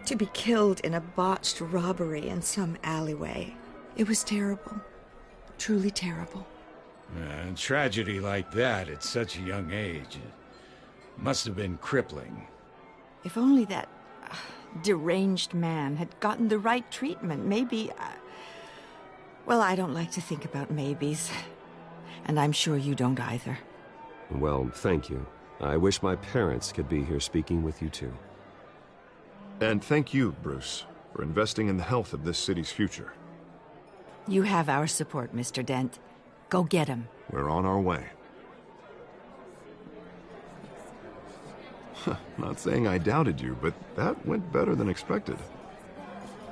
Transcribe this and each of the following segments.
To be killed in a botched robbery in some alleyway. It was terrible. Truly terrible. A tragedy like that at such a young age, it must have been crippling. If only that deranged man had gotten the right treatment, maybe... Well, I don't like to think about maybes. And I'm sure you don't either. Well, thank you. I wish my parents could be here speaking with you too. And thank you, Bruce, for investing in the health of this city's future. You have our support, Mr. Dent. Go get him. We're on our way. Not saying I doubted you, but that went better than expected.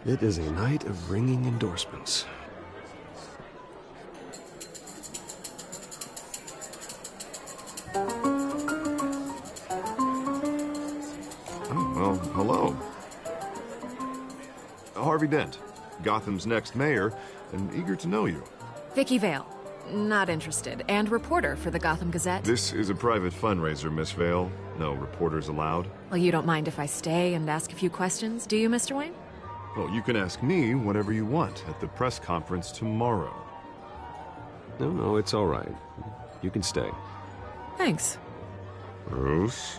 It is a night of ringing endorsements. Oh, well, hello. Harvey Dent, Gotham's next mayor, and eager to know you. Vicky Vale. Not interested. And reporter for the Gotham Gazette. This is a private fundraiser, Miss Vale. No reporters allowed. Well, you don't mind if I stay and ask a few questions, do you, Mr. Wayne? Well, you can ask me whatever you want at the press conference tomorrow. No, it's all right. You can stay. Thanks. Bruce?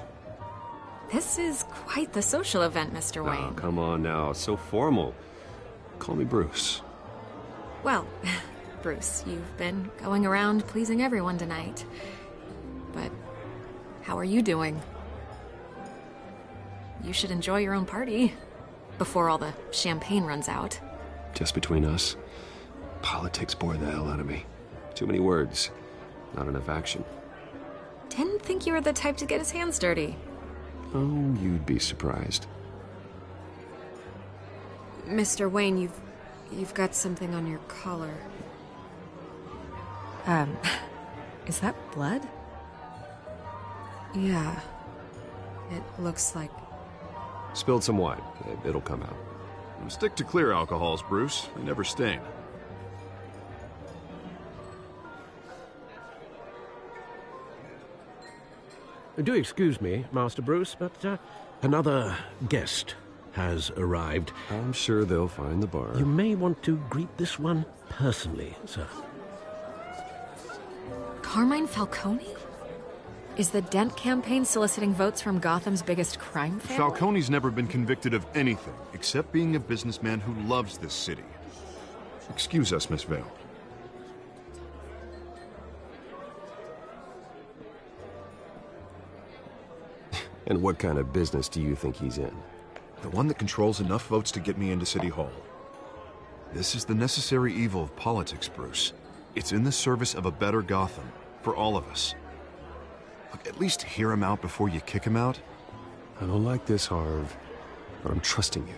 This is quite the social event, Mr. Wayne. Oh, come on now. So formal. Call me Bruce. Well, Bruce, you've been going around pleasing everyone tonight. But how are you doing? You should enjoy your own party before all the champagne runs out. Just between us, politics bore the hell out of me. Too many words, not enough action. Didn't think you were the type to get his hands dirty. Oh, you'd be surprised. Mr. Wayne, you've got something on your collar. Is that blood? Yeah. It looks like... Spilled some wine. It'll come out. Stick to clear alcohols, Bruce. They never stain. Do excuse me, Master Bruce, but another guest has arrived. I'm sure they'll find the bar. You may want to greet this one personally, sir. Carmine Falcone? Is the Dent campaign soliciting votes from Gotham's biggest crime family? Falcone's never been convicted of anything except being a businessman who loves this city. Excuse us, Miss Vale. And what kind of business do you think he's in? The one that controls enough votes to get me into City Hall. This is the necessary evil of politics, Bruce. It's in the service of a better Gotham, for all of us. Look, at least hear him out before you kick him out. I don't like this, Harv, but I'm trusting you.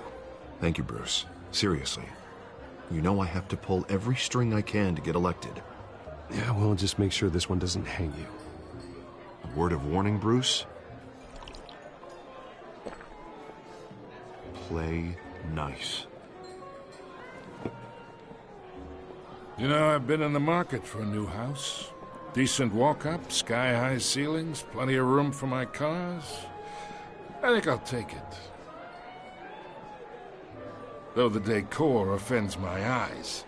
Thank you, Bruce. Seriously. You know I have to pull every string I can to get elected. Yeah, well, just make sure this one doesn't hang you. A word of warning, Bruce? Play nice. You know, I've been in the market for a new house. Decent walk-up, sky-high ceilings, plenty of room for my cars. I think I'll take it. Though the decor offends my eyes.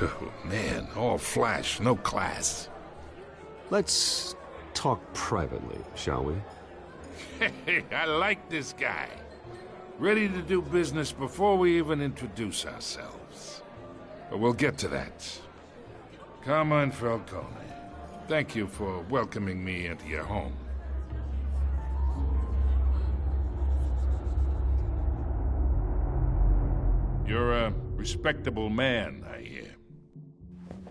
Oh, man, all flash, no class. Let's talk privately, shall we? Hey, I like this guy. Ready to do business before we even introduce ourselves. But we'll get to that. Carmine Falcone, thank you for welcoming me into your home. You're a respectable man, I hear.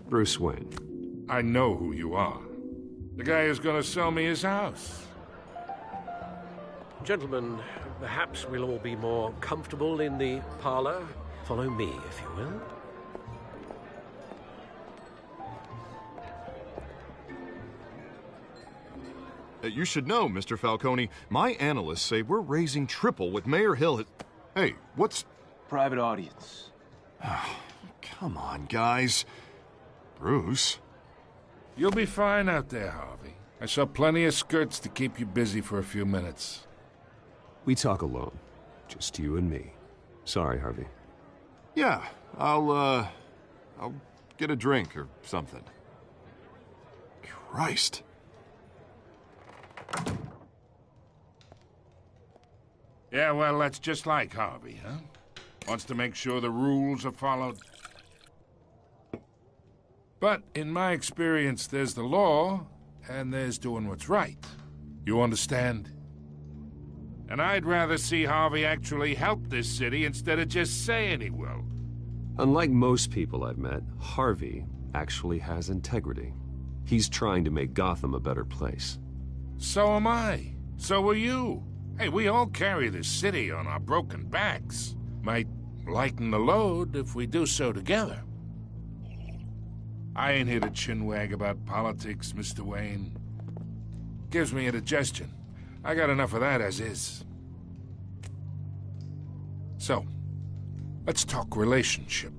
Bruce Wayne. I know who you are. The guy who's gonna sell me his house. Gentlemen, perhaps we'll all be more comfortable in the parlor. Follow me, if you will. You should know, Mr. Falcone, my analysts say we're raising triple with Mayor Hill. Hey, what's... Private audience. Come on, guys. Bruce? You'll be fine out there, Harvey. I saw plenty of skirts to keep you busy for a few minutes. We talk alone. Just you and me. Sorry, Harvey. Yeah, I'll get a drink or something. Christ. Yeah, well, that's just like Harvey, huh? Wants to make sure the rules are followed. But in my experience, there's the law, and there's doing what's right. You understand? And I'd rather see Harvey actually help this city instead of just saying he will. Unlike most people I've met, Harvey actually has integrity. He's trying to make Gotham a better place. So am I. So are you. Hey, we all carry this city on our broken backs. Might lighten the load if we do so together. I ain't here to chinwag about politics, Mr. Wayne. Gives me indigestion. I got enough of that as is. So, let's talk relationship.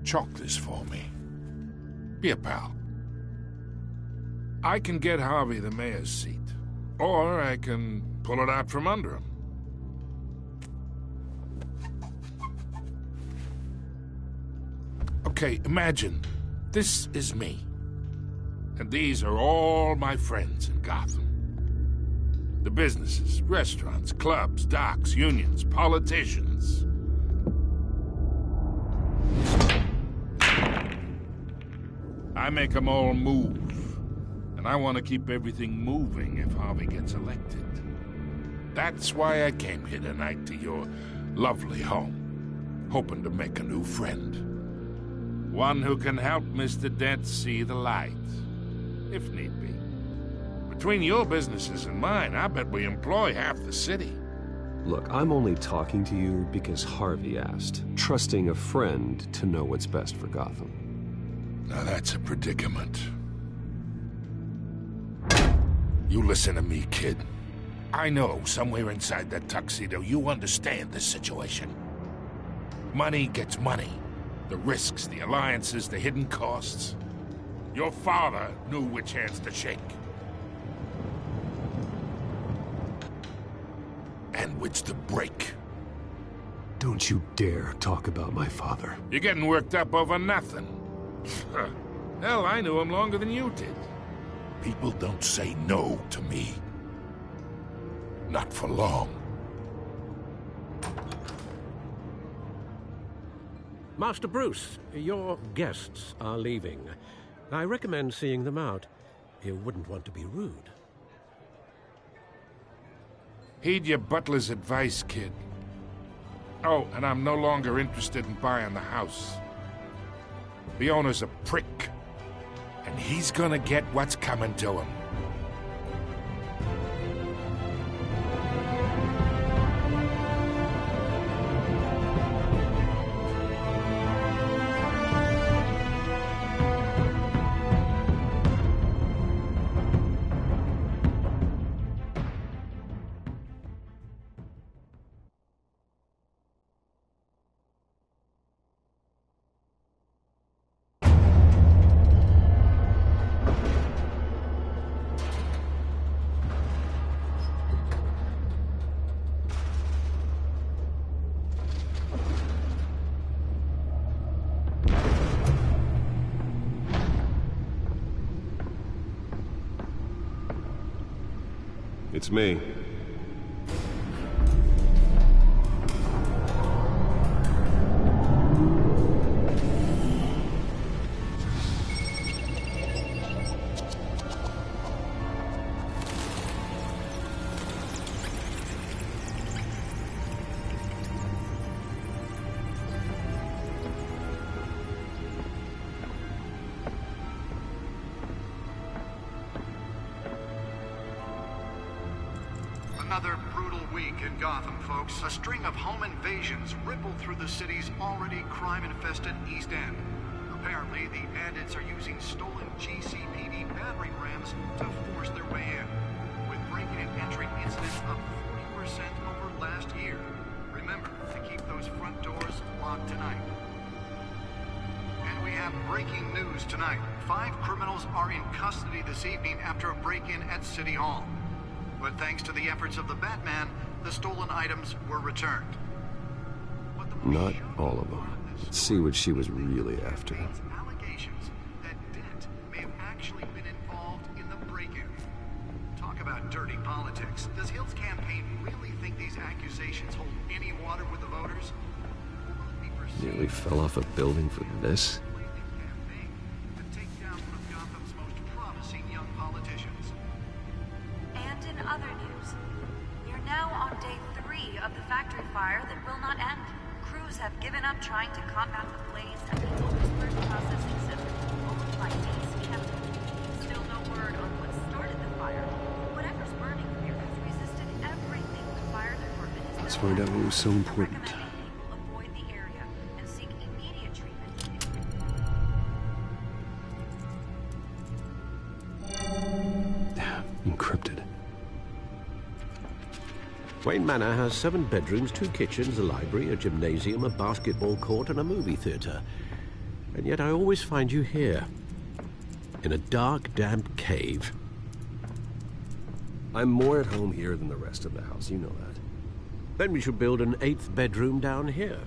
Chalk this for me. Be a pal. I can get Harvey the mayor's seat, or I can pull it out from under him. Okay, imagine this is me, and these are all my friends in Gotham. The businesses, restaurants, clubs, docks, unions, politicians. I make them all move. And I want to keep everything moving if Harvey gets elected. That's why I came here tonight to your lovely home, hoping to make a new friend. One who can help Mr. Dent see the light, if need be. Between your businesses and mine, I bet we employ half the city. Look, I'm only talking to you because Harvey asked, trusting a friend to know what's best for Gotham. Now that's a predicament. You listen to me, kid. I know somewhere inside that tuxedo you understand this situation. Money gets money. The risks, the alliances, the hidden costs. Your father knew which hands to shake. And which to break. Don't you dare talk about my father. You're getting worked up over nothing. Hell, I knew him longer than you did. People don't say no to me. Not for long. Master Bruce, your guests are leaving. I recommend seeing them out. You wouldn't want to be rude. Heed your butler's advice, kid. Oh, and I'm no longer interested in buying the house. The owner's a prick. And he's gonna get what's coming to him. It's me. Another brutal week in Gotham, folks. A string of home invasions rippled through the city's already crime-infested East End. Apparently, the bandits are using stolen GCPD battering rams to force their way in, with breaking and entering incidents up 40% over last year. Remember to keep those front doors locked tonight. And we have breaking news tonight. 5 criminals are in custody this evening after a break-in at City Hall. But thanks to the efforts of the Batman, the stolen items were returned. Not all of them. Let's see what she was really after. Allegations that Dent may have actually been involved in the break-in. Talk about dirty politics. Does Hill's campaign really think these accusations hold any water with the voters? Nearly fell off a building for this? And in other news, we are now on day 3 of the factory fire that will not end. Crews have given up trying to combat the blaze at the Otisburg processing center, owned by Ace Chemical. Still no word on what started the fire. Whatever's burning here has resisted everything the fire department has done. Let's find out what was so important. Avoid the area and seek immediate treatment. Encrypted. Wayne Manor has 7 bedrooms, 2 kitchens, a library, a gymnasium, a basketball court, and a movie theatre. And yet I always find you here, in a dark, damp cave. I'm more at home here than the rest of the house, you know that. Then we should build an 8th bedroom down here.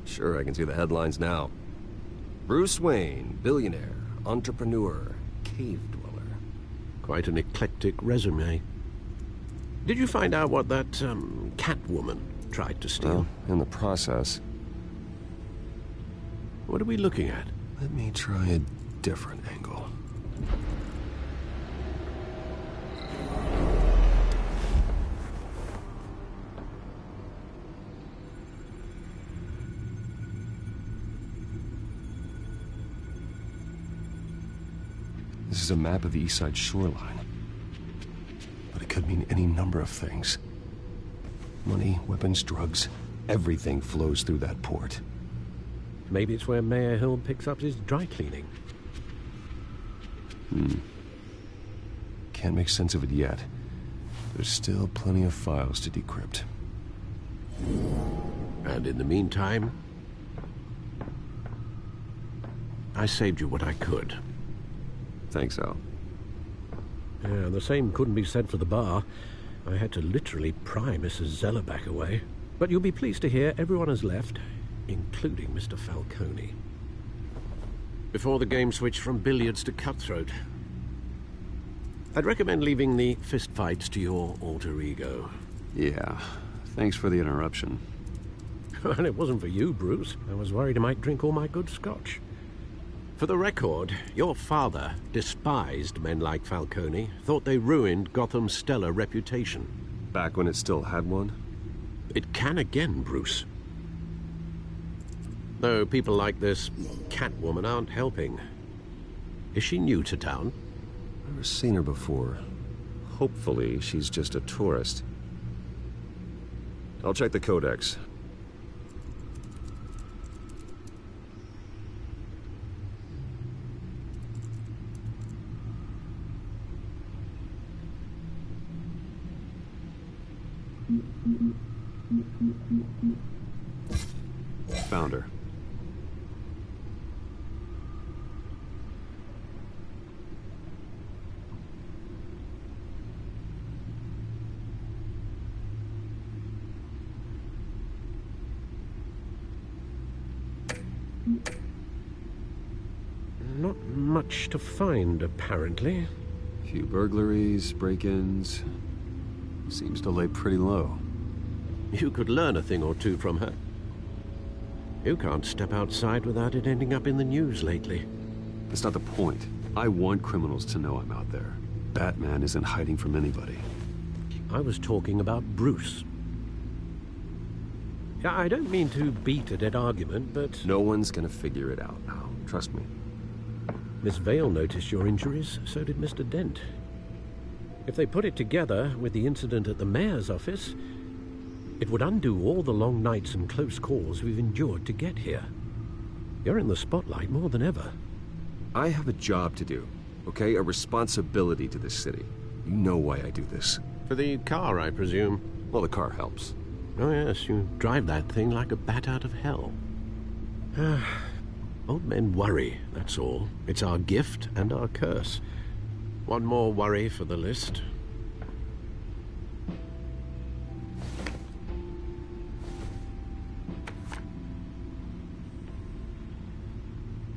Sure, I can see the headlines now. Bruce Wayne, billionaire, entrepreneur, cave dweller. Quite an eclectic resume. Did you find out what that, Catwoman tried to steal? Well, in the process. What are we looking at? Let me try a different angle. This is a map of the East Side shoreline. But it could mean any number of things. Money, weapons, drugs, everything flows through that port. Maybe it's where Mayor Hill picks up his dry cleaning. Can't make sense of it yet. There's still plenty of files to decrypt. And in the meantime, I saved you what I could. Thanks, Al. Yeah, the same couldn't be said for the bar. I had to literally pry Mrs. Zeller back away. But you'll be pleased to hear everyone has left, including Mr. Falcone. Before the game switched from billiards to cutthroat. I'd recommend leaving the fistfights to your alter ego. Yeah, thanks for the interruption. And it wasn't for you, Bruce. I was worried I might drink all my good scotch. For the record, your father despised men like Falcone, thought they ruined Gotham's stellar reputation. Back when it still had one? It can again, Bruce. Though people like this Catwoman aren't helping. Is she new to town? Never seen her before. Hopefully, she's just a tourist. I'll check the codex. Found her. Not much to find, apparently. Few burglaries, break-ins. Seems to lay pretty low. You could learn a thing or two from her. You can't step outside without it ending up in the news lately. That's not the point. I want criminals to know I'm out there. Batman isn't hiding from anybody. I was talking about Bruce. I don't mean to beat a dead argument, but... No one's gonna figure it out now. Trust me. Miss Vale noticed your injuries, so did Mr. Dent. If they put it together with the incident at the mayor's office, it would undo all the long nights and close calls we've endured to get here. You're in the spotlight more than ever. I have a job to do, okay? A responsibility to this city. You know why I do this. For the car, I presume. Well, the car helps. Oh yes, you drive that thing like a bat out of hell. Old men worry, that's all. It's our gift and our curse. One more worry for the list.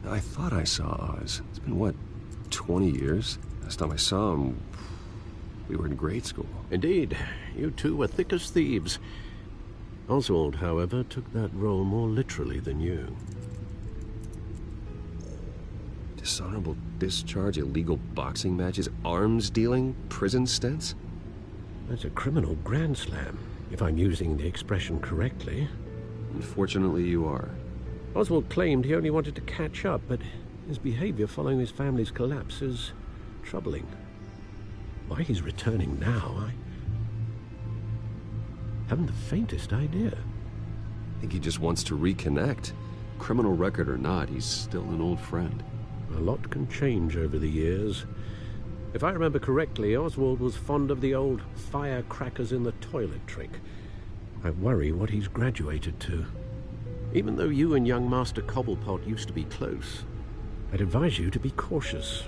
I thought I saw Oz. It's been, what, 20 years? Last time I saw him, we were in grade school. Indeed, you two were thick as thieves. Oswald, however, took that role more literally than you. Dishonorable discharge, illegal boxing matches, arms dealing, prison stints? That's a criminal grand slam, if I'm using the expression correctly. Unfortunately, you are. Oswald claimed he only wanted to catch up, but his behavior following his family's collapse is troubling. Why he's returning now, I haven't the faintest idea. I think he just wants to reconnect. Criminal record or not, he's still an old friend. A lot can change over the years. If I remember correctly, Oswald was fond of the old firecrackers in the toilet trick. I worry what he's graduated to. Even though you and young Master Cobblepot used to be close, I'd advise you to be cautious.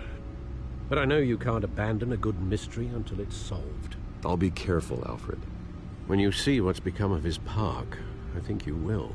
But I know you can't abandon a good mystery until it's solved. I'll be careful, Alfred. When you see what's become of his park, I think you will.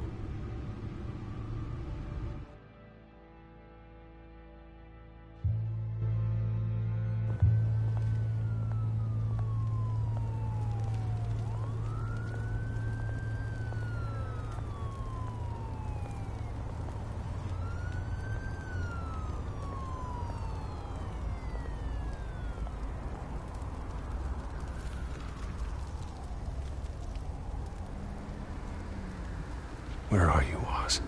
Where are you, Oz?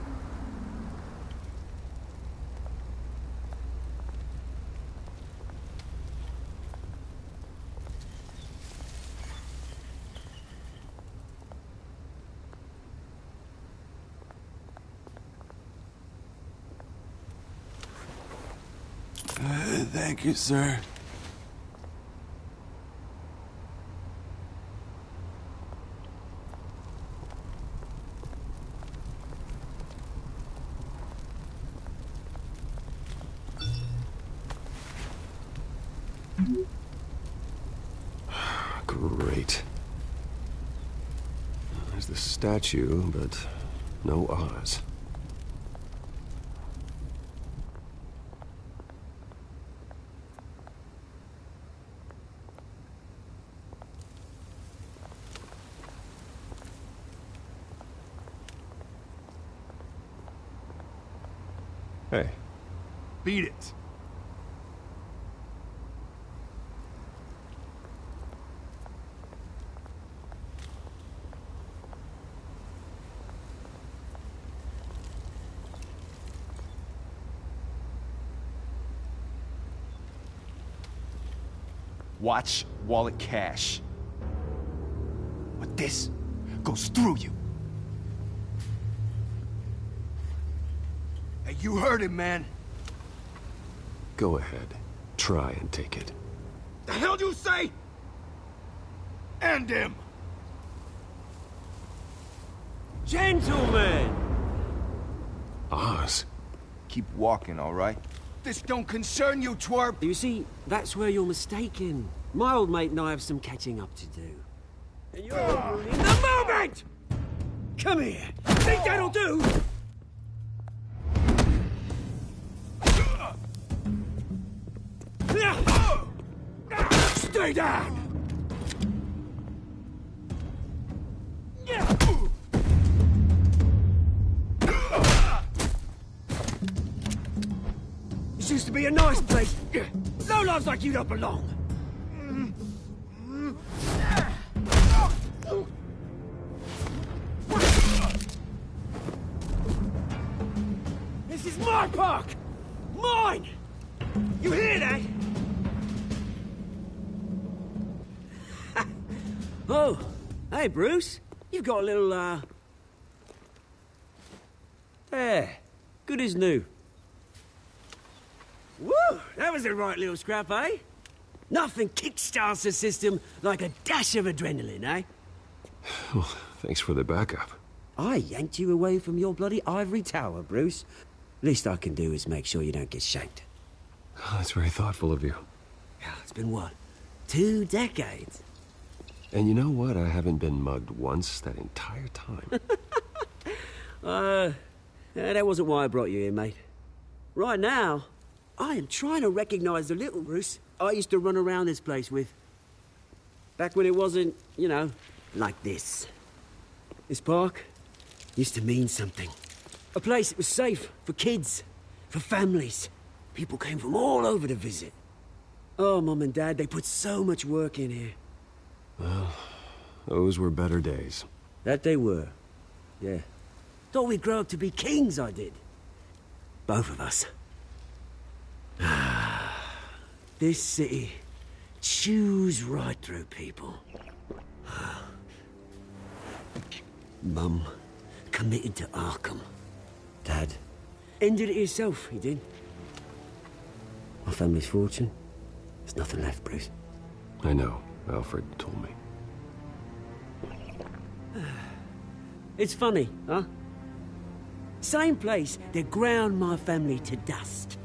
Thank you, sir. Great. There's the statue, but no Oz. Hey. Beat it. Watch wallet cash. But this goes through you. Hey, you heard him, man. Go ahead. Try and take it. The hell you say? End him! Gentlemen! Oz? Keep walking, all right? This don't concern you, twerp! You see, that's where you're mistaken. My old mate and I have some catching up to do. And you're in the moment! Come here! Think that'll do? Stay down! This used to be a nice place. No lives like you don't belong. This is my park! Mine! You hear that? Oh, hey, Bruce. You've got a little, There. Good as new. Woo! That was a right little scrap, eh? Nothing kickstarts the system like a dash of adrenaline, eh? Well, thanks for the backup. I yanked you away from your bloody ivory tower, Bruce. Least I can do is make sure you don't get shanked. Oh, that's very thoughtful of you. Yeah, it's been what? 2 decades? And you know what? I haven't been mugged once that entire time. That wasn't why I brought you here, mate. Right now, I am trying to recognize the little Bruce I used to run around this place with. Back when it wasn't, you know, like this. This park used to mean something. A place that was safe for kids, for families. People came from all over to visit. Oh, Mum and Dad, they put so much work in here. Well, those were better days. That they were. Yeah. Thought we'd grow up to be kings, I did. Both of us. This city chews right through people. Mum committed to Arkham. Dad ended it himself, he did. My family's fortune. There's nothing left, Bruce. I know. Alfred told me. It's funny, huh? Same place that ground my family to dust.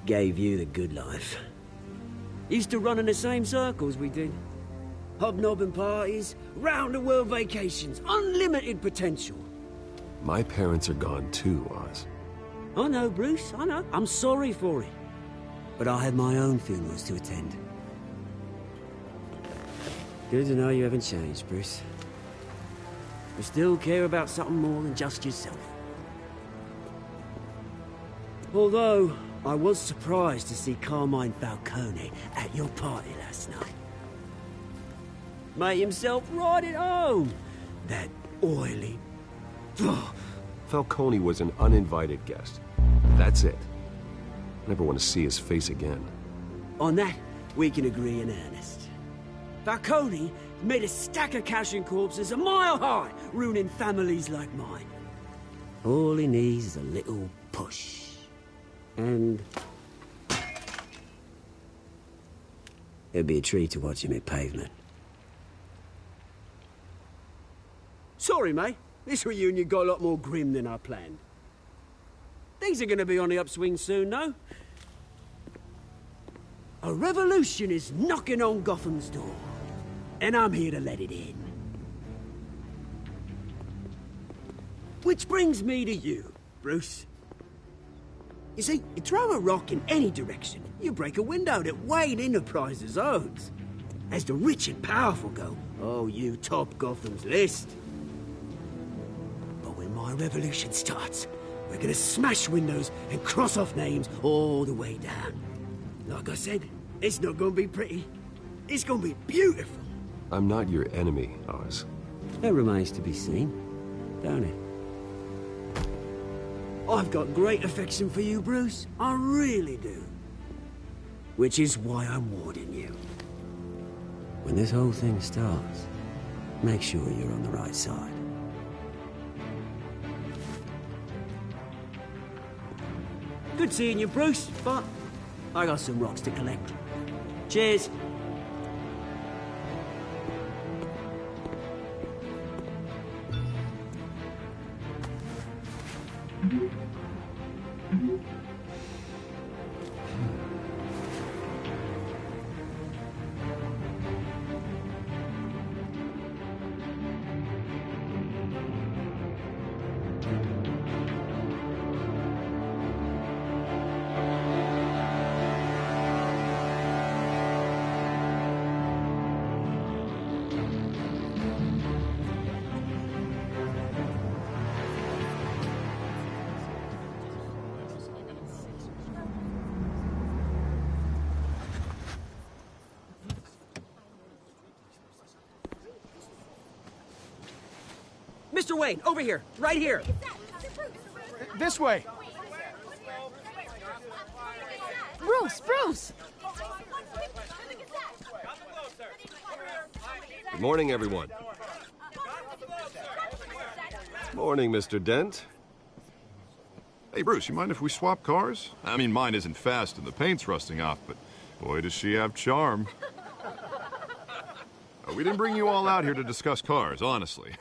Gave you the good life. Used to run in the same circles we did. Hobnobbing parties, round-the-world vacations, unlimited potential. My parents are gone too, Oz. I know, Bruce, I know. I'm sorry for it. But I have my own funerals to attend. Good to know you haven't changed, Bruce. You still care about something more than just yourself. Although, I was surprised to see Carmine Falcone at your party last night. Made himself right at home. That oily... Falcone was an uninvited guest. That's it. Never want to see his face again. On that, we can agree in earnest. Falcone made a stack of cash and corpses a mile high, ruining families like mine. All he needs is a little push. And... it'd be a treat to watch him hit pavement. Sorry, mate. This reunion got a lot more grim than I planned. Things are gonna be on the upswing soon, no? A revolution is knocking on Gotham's door. And I'm here to let it in. Which brings me to you, Bruce. You see, you throw a rock in any direction, you break a window that Wayne Enterprises owns. As the rich and powerful go, oh, you top Gotham's list. But when my revolution starts, we're gonna smash windows and cross off names all the way down. Like I said, it's not gonna be pretty. It's gonna be beautiful. I'm not your enemy, Oz. That remains to be seen, don't it? I've got great affection for you, Bruce. I really do. Which is why I'm warning you. When this whole thing starts, make sure you're on the right side. Good seeing you, Bruce, but I got some rocks to collect. Cheers. Mr. Wayne, over here, right here. This way. Bruce! Good morning, everyone. Morning, Mr. Dent. Hey, Bruce, you mind if we swap cars? I mean, mine isn't fast and the paint's rusting off, but boy, does she have charm. We didn't bring you all out here to discuss cars, honestly.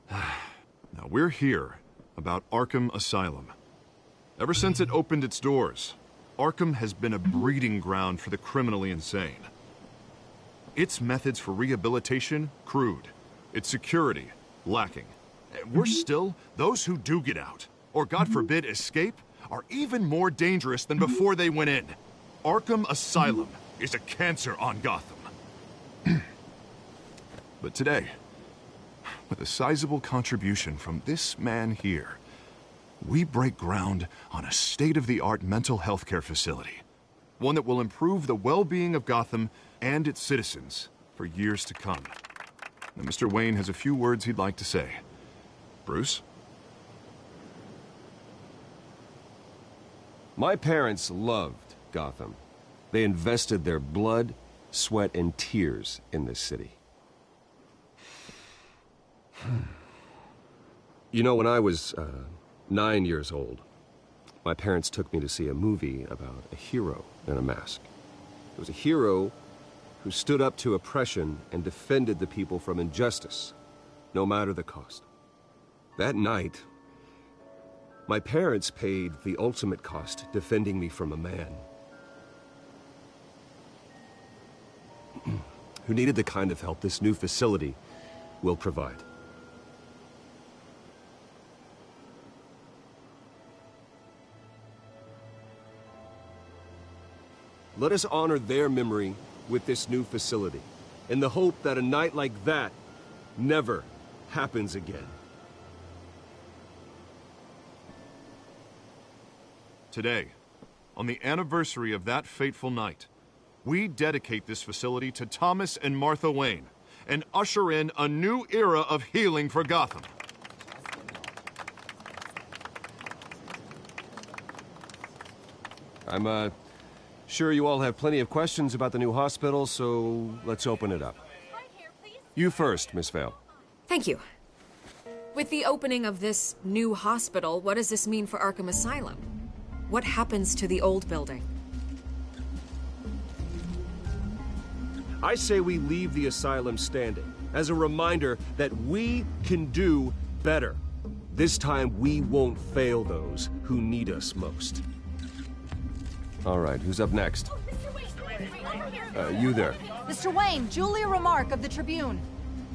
Now, we're here about Arkham Asylum. Ever since it opened its doors, Arkham has been a breeding ground for the criminally insane. Its methods for rehabilitation, crude. Its security, lacking. Worse still, those who do get out, or God forbid, escape, are even more dangerous than before they went in. Arkham Asylum is a cancer on Gotham. But today, with a sizable contribution from this man here, we break ground on a state-of-the-art mental health care facility. One that will improve the well-being of Gotham and its citizens for years to come. Now, Mr. Wayne has a few words he'd like to say. Bruce? My parents loved Gotham. They invested their blood, sweat, and tears in this city. You know, when I was 9 years old, my parents took me to see a movie about a hero in a mask. It was a hero who stood up to oppression and defended the people from injustice, no matter the cost. That night, my parents paid the ultimate cost defending me from a man who needed the kind of help this new facility will provide. Let us honor their memory with this new facility, in the hope that a night like that never happens again. Today, on the anniversary of that fateful night, we dedicate this facility to Thomas and Martha Wayne and usher in a new era of healing for Gotham. I'm sure you all have plenty of questions about the new hospital, so let's open it up. You first, Miss Vale. Thank you. With the opening of this new hospital, what does this mean for Arkham Asylum? What happens to the old building? I say we leave the asylum standing as a reminder that we can do better. This time we won't fail those who need us most. All right, who's up next? You there. Mr. Wayne, Julia Remark of the Tribune.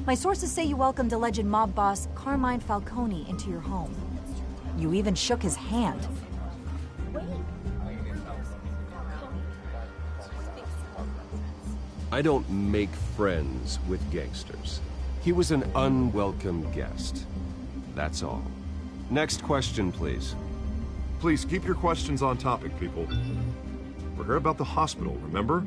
My sources say you welcomed alleged mob boss Carmine Falcone into your home. You even shook his hand. I don't make friends with gangsters. He was an unwelcome guest. That's all. Next question, please. Please keep your questions on topic, people. We're here about the hospital, remember?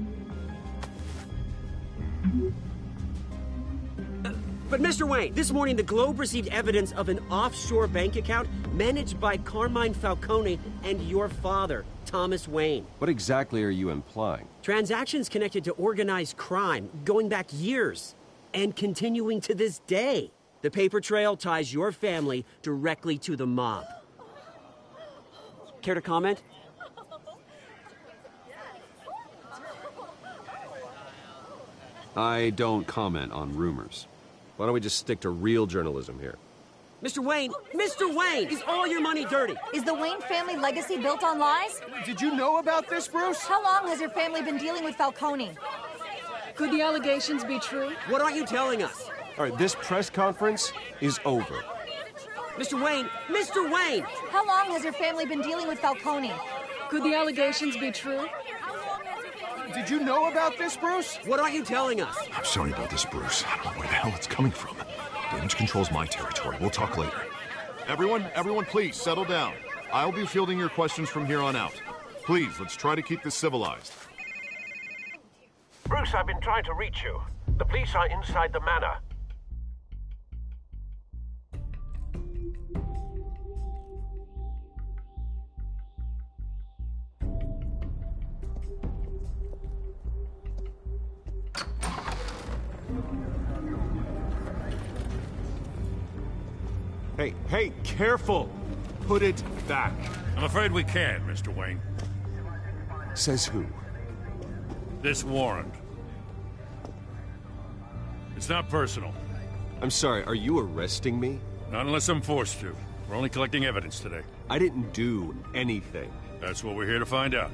But Mr. Wayne, this morning the Globe received evidence of an offshore bank account managed by Carmine Falcone and your father, Thomas Wayne. What exactly are you implying? Transactions connected to organized crime, going back years, and continuing to this day. The paper trail ties your family directly to the mob. Care to comment? I don't comment on rumors. Why don't we just stick to real journalism here? Mr. Wayne, is all your money dirty? Is the Wayne family legacy built on lies? Did you know about this, Bruce? How long has your family been dealing with Falcone? Could the allegations be true? What aren't you telling us? All right, this press conference is over. Mr. Wayne! How long has your family been dealing with Falcone? Could the allegations be true? Did you know about this, Bruce? What aren't you telling us? I'm sorry about this, Bruce. I don't know where the hell it's coming from. Damage control's my territory. We'll talk later. Everyone, please, settle down. I'll be fielding your questions from here on out. Please, let's try to keep this civilized. Bruce, I've been trying to reach you. The police are inside the manor. Hey, careful! Put it back. I'm afraid we can't, Mr. Wayne. Says who? This warrant. It's not personal. I'm sorry, are you arresting me? Not unless I'm forced to. We're only collecting evidence today. I didn't do anything. That's what we're here to find out.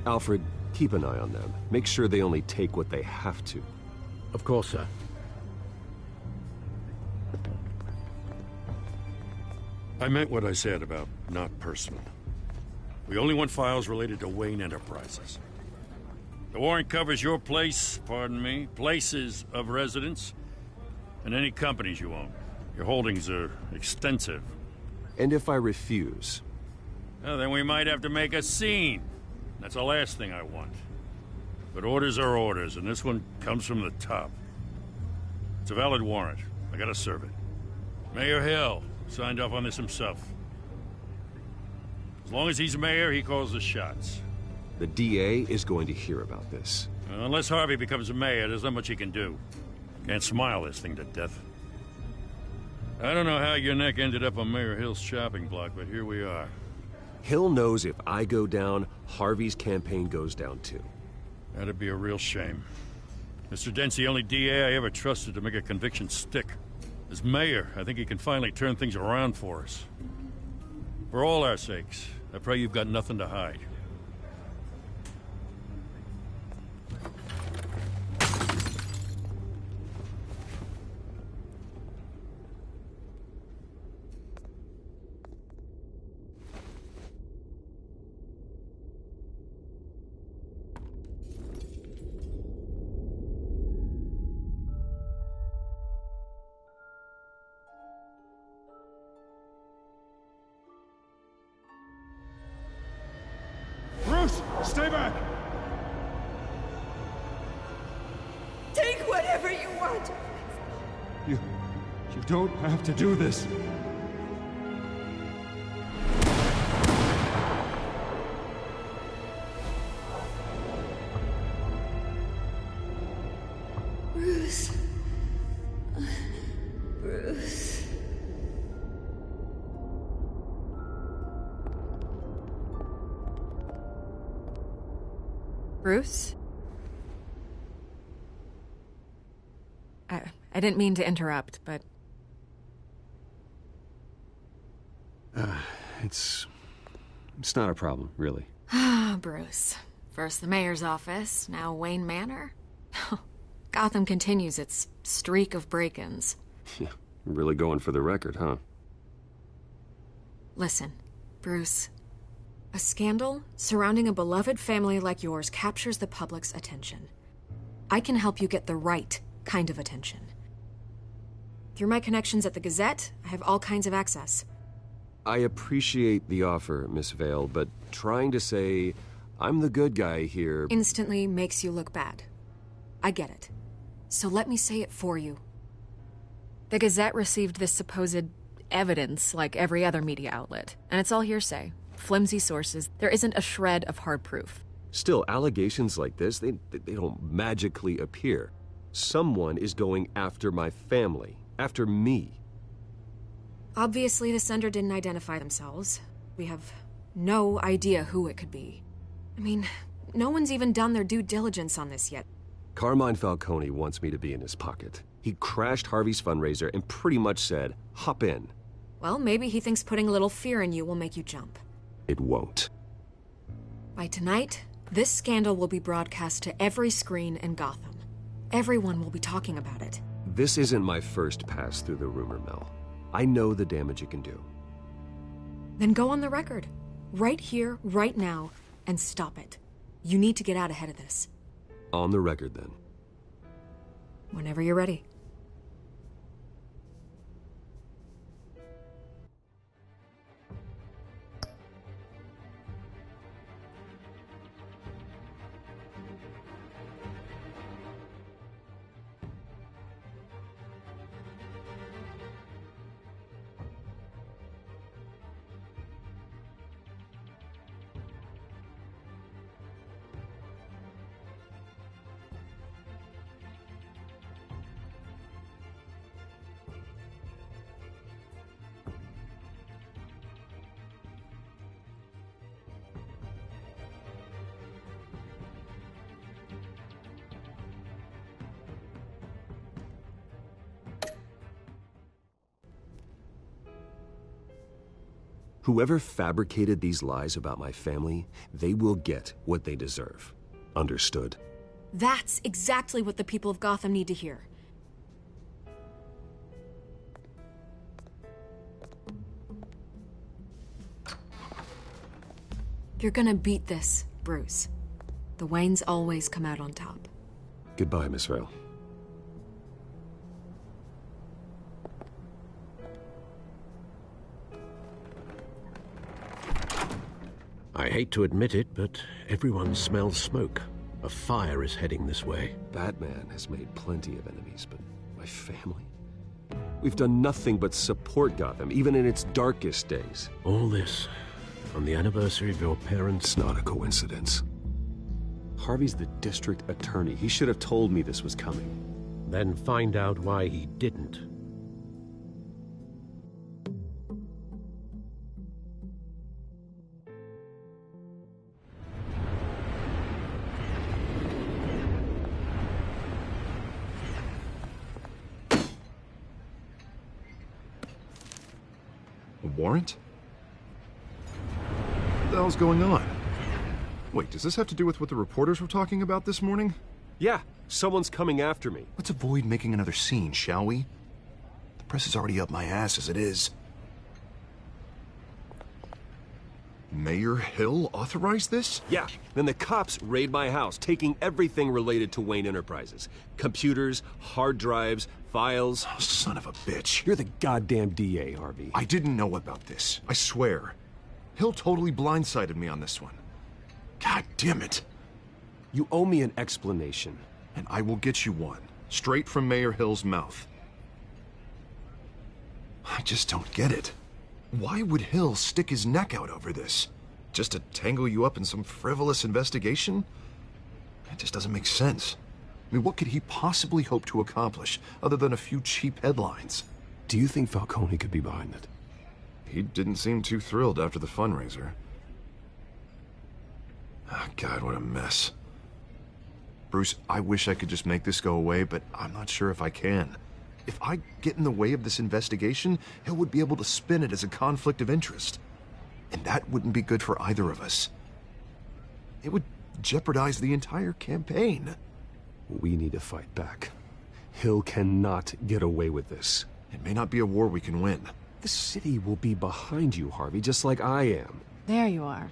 Alfred, keep an eye on them. Make sure they only take what they have to. Of course, sir. I meant what I said about not personal. We only want files related to Wayne Enterprises. The warrant covers your place, pardon me, places of residence, and any companies you own. Your holdings are extensive. And if I refuse? Well, then we might have to make a scene. That's the last thing I want. But orders are orders, and this one comes from the top. It's a valid warrant. I gotta serve it. Mayor Hill signed off on this himself. As long as he's mayor, he calls the shots. The DA is going to hear about this. Well, unless Harvey becomes a mayor, there's not much he can do. Can't smile this thing to death. I don't know how your neck ended up on Mayor Hill's chopping block, but here we are. Hill knows if I go down, Harvey's campaign goes down too. That'd be a real shame. Mr. Dent's the only DA I ever trusted to make a conviction stick. As mayor, I think he can finally turn things around for us. For all our sakes, I pray you've got nothing to hide. Bruce, stay back! Take whatever you want. You don't have to do this. Bruce. Bruce. Bruce? I didn't mean to interrupt, but... It's not a problem, really. Ah, Bruce. First the mayor's office, now Wayne Manor. Gotham continues its streak of break-ins. Yeah, really going for the record, huh? Listen, Bruce. A scandal surrounding a beloved family like yours captures the public's attention. I can help you get the right kind of attention. Through my connections at the Gazette, I have all kinds of access. I appreciate the offer, Miss Vale, but trying to say I'm the good guy here... instantly makes you look bad. I get it. So let me say it for you. The Gazette received this supposed evidence like every other media outlet, and it's all hearsay. Flimsy sources. There isn't a shred of hard proof. Still, allegations like this, they don't magically appear. Someone is going after my family, after me. Obviously, the sender didn't identify themselves. We have no idea who it could be. I mean, no one's even done their due diligence on this yet. Carmine Falcone wants me to be in his pocket. He crashed Harvey's fundraiser and pretty much said, hop in. Well, maybe he thinks putting a little fear in you will make you jump. It won't. By tonight, this scandal will be broadcast to every screen in Gotham. Everyone will be talking about it. This isn't my first pass through the rumor mill. I know the damage it can do. Then go on the record. Right here, right now, and stop it. You need to get out ahead of this. On the record, then. Whenever you're ready. Whoever fabricated these lies about my family, they will get what they deserve. Understood? That's exactly what the people of Gotham need to hear. You're gonna beat this, Bruce. The Waynes always come out on top. Goodbye, Miss Vale. I hate to admit it, but everyone smells smoke. A fire is heading this way. Batman has made plenty of enemies, but my family? We've done nothing but support Gotham, even in its darkest days. All this on the anniversary of your parents'... It's not a coincidence. Harvey's the district attorney. He should have told me this was coming. Then find out why he didn't. A warrant? What the hell's going on? Wait, does this have to do with what the reporters were talking about this morning? Yeah, someone's coming after me. Let's avoid making another scene, shall we? The press is already up my ass as it is. Mayor Hill authorized this? Yeah, then the cops raid my house, taking everything related to Wayne Enterprises. Computers, hard drives, files. Oh, son of a bitch. You're the goddamn DA, Harvey. I didn't know about this. I swear. Hill totally blindsided me on this one. God damn it. You owe me an explanation. And I will get you one. Straight from Mayor Hill's mouth. I just don't get it. Why would Hill stick his neck out over this? Just to tangle you up in some frivolous investigation? It just doesn't make sense. I mean, what could he possibly hope to accomplish other than a few cheap headlines? Do you think Falcone could be behind it? He didn't seem too thrilled after the fundraiser. Oh, God, what a mess. Bruce, I wish I could just make this go away, but I'm not sure if I can. If I get in the way of this investigation, Hill would be able to spin it as a conflict of interest. And that wouldn't be good for either of us. It would jeopardize the entire campaign. We need to fight back. Hill cannot get away with this. It may not be a war we can win. The city will be behind you, Harvey, just like I am. There you are.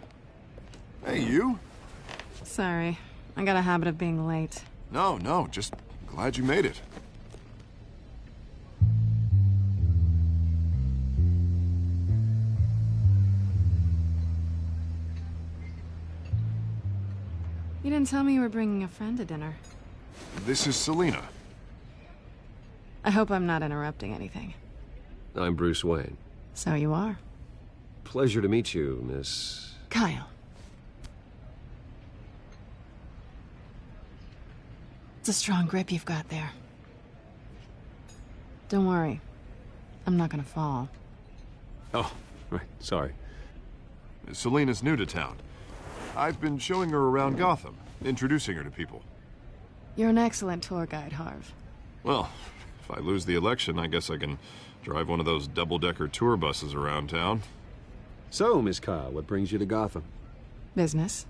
Hey, you? Sorry. I got a habit of being late. No, just glad you made it. You didn't tell me you were bringing a friend to dinner. This is Selina. I hope I'm not interrupting anything. I'm Bruce Wayne. So you are. Pleasure to meet you, Miss... Kyle. It's a strong grip you've got there. Don't worry. I'm not gonna fall. Oh, right, sorry. Selina's new to town. I've been showing her around Gotham, introducing her to people. You're an excellent tour guide, Harv. Well, if I lose the election, I guess I can drive one of those double-decker tour buses around town. So, Miss Kyle, what brings you to Gotham? Business.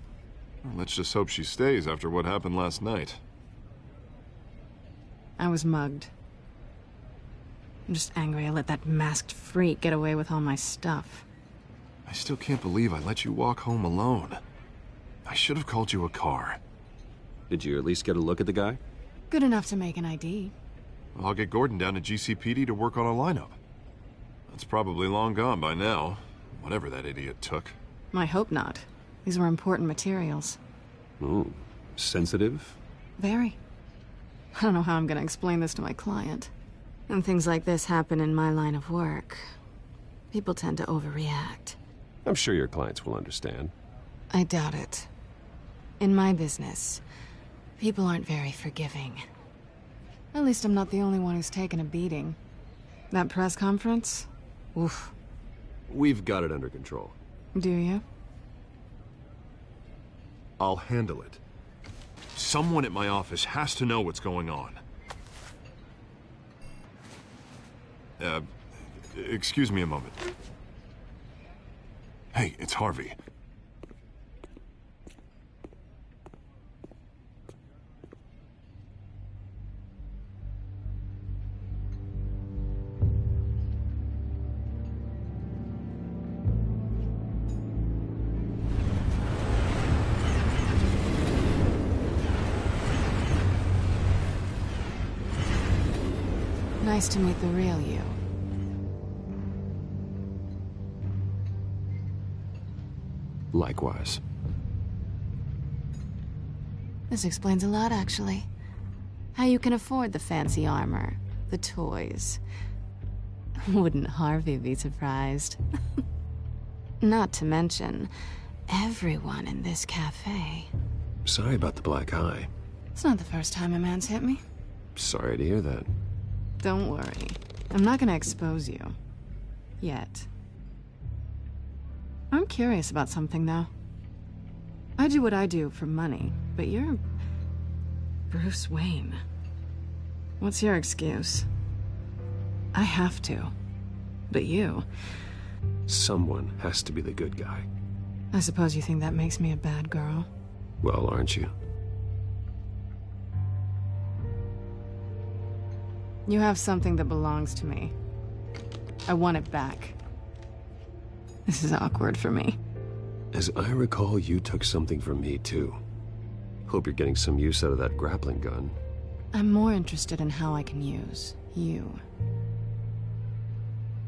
Well, let's just hope she stays after what happened last night. I was mugged. I'm just angry I let that masked freak get away with all my stuff. I still can't believe I let you walk home alone. I should have called you a car. Did you at least get a look at the guy? Good enough to make an ID. I'll get Gordon down to GCPD to work on a lineup. That's probably long gone by now, whatever that idiot took. I hope not. These were important materials. Ooh, sensitive? Very. I don't know how I'm gonna explain this to my client. And things like this happen in my line of work. People tend to overreact. I'm sure your clients will understand. I doubt it. In my business, people aren't very forgiving. At least I'm not the only one who's taken a beating. That press conference? Oof. We've got it under control. Do you? I'll handle it. Someone at my office has to know what's going on. Excuse me a moment. Hey, it's Harvey. Nice to meet the real you. Likewise. This explains a lot, actually. How you can afford the fancy armor, the toys. Wouldn't Harvey be surprised? Not to mention, everyone in this cafe. Sorry about the black eye. It's not the first time a man's hit me. Sorry to hear that. Don't worry. I'm not gonna expose you. Yet. I'm curious about something, though. I do what I do for money, but you're... Bruce Wayne. What's your excuse? I have to. But you... Someone has to be the good guy. I suppose you think that makes me a bad girl? Well, aren't you? You have something that belongs to me. I want it back. This is awkward for me. As I recall, you took something from me, too. Hope you're getting some use out of that grappling gun. I'm more interested in how I can use you.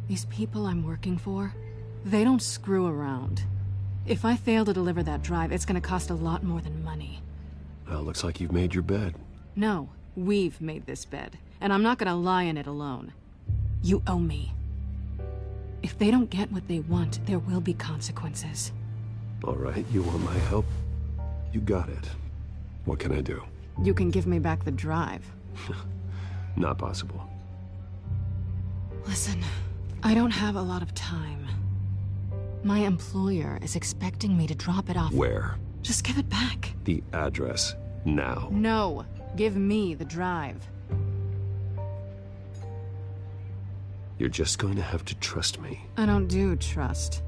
These people I'm working for, they don't screw around. If I fail to deliver that drive, it's gonna cost a lot more than money. Well, looks like you've made your bed. No, we've made this bed, and I'm not gonna lie in it alone. You owe me. If they don't get what they want, there will be consequences. All right, you want my help? You got it. What can I do? You can give me back the drive. Not possible. Listen, I don't have a lot of time. My employer is expecting me to drop it off. Where? Just give it back. The address, now. No, give me the drive. You're just going to have to trust me. I don't do trust.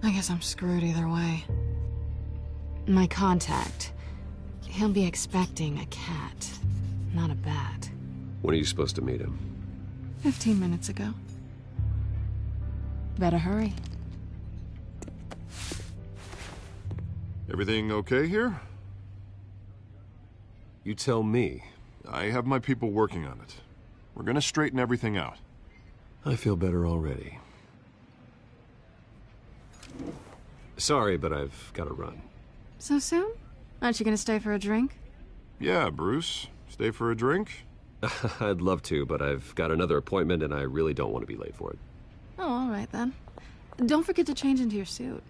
I guess I'm screwed either way. My contact, he'll be expecting a cat, not a bat. When are you supposed to meet him? 15 minutes ago. Better hurry. Everything okay here? You tell me. I have my people working on it. We're gonna straighten everything out. I feel better already. Sorry, but I've got to run. So soon? Aren't you gonna stay for a drink? Yeah, Bruce. Stay for a drink? I'd love to, but I've got another appointment and I really don't want to be late for it. Oh, all right then. Don't forget to change into your suit.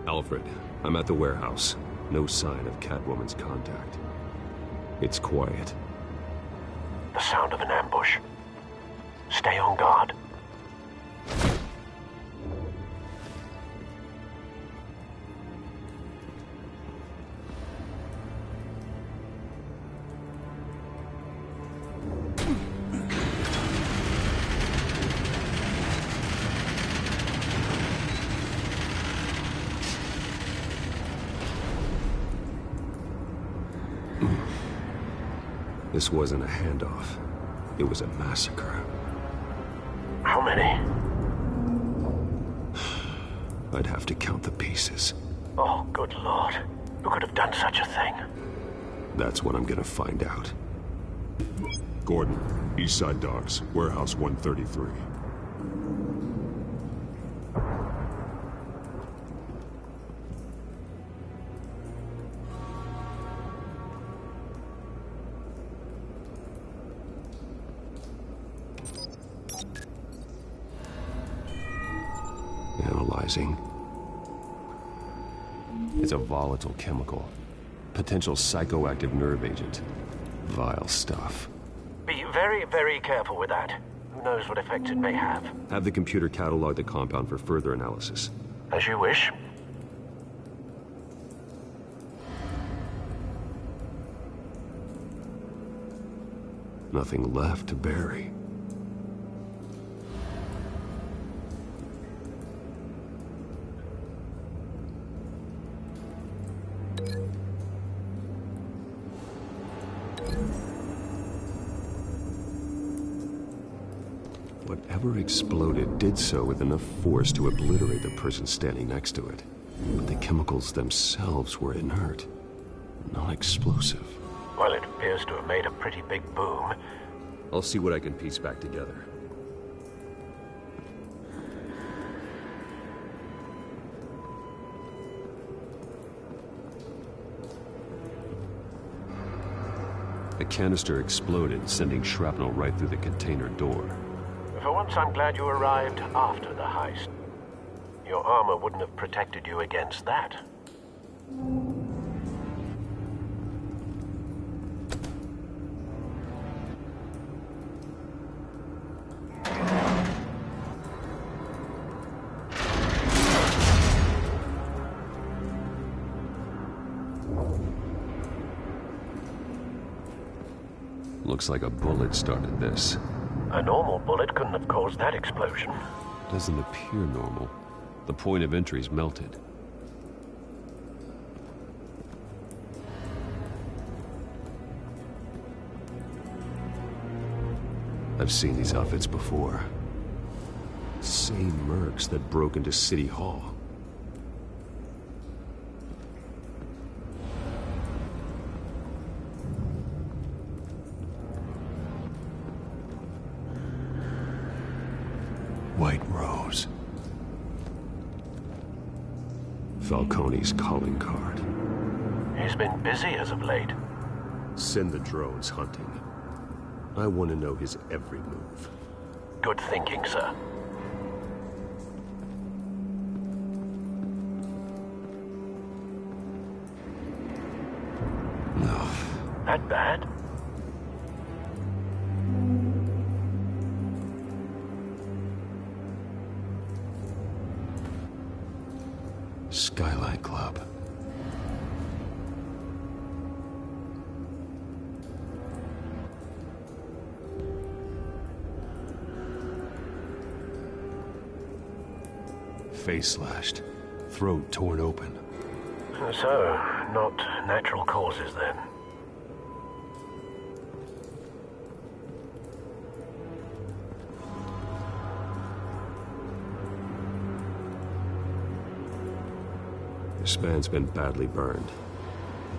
Alfred, I'm at the warehouse. No sign of Catwoman's contact. It's quiet. The sound of an ambush. Stay on guard. This wasn't a handoff. It was a massacre. How many? I'd have to count the pieces. Oh, good Lord. Who could have done such a thing? That's what I'm gonna find out. Gordon, Eastside Docks, Warehouse 133. Analyzing. It's a volatile chemical. Potential psychoactive nerve agent. Vile stuff. Be very, very careful with that. Who knows what effect it may have. Have the computer catalog the compound for further analysis. As you wish. Nothing left to bury. Whatever exploded did so with enough force to obliterate the person standing next to it. But the chemicals themselves were inert, non-explosive. Well, it appears to have made a pretty big boom. I'll see what I can piece back together. The canister exploded, sending shrapnel right through the container door. For once, I'm glad you arrived after the heist. Your armor wouldn't have protected you against that. Looks like a bullet started this. A normal bullet couldn't have caused that explosion. Doesn't appear normal. The point of entry's melted. I've seen these outfits before. Same mercs that broke into City Hall. White Rose. Falcone's calling card. He's been busy as of late. Send the drones hunting. I want to know his every move. Good thinking, sir. No. That bad? Skyline Club. Face slashed, throat torn open. So, not natural causes then. This man's been badly burned.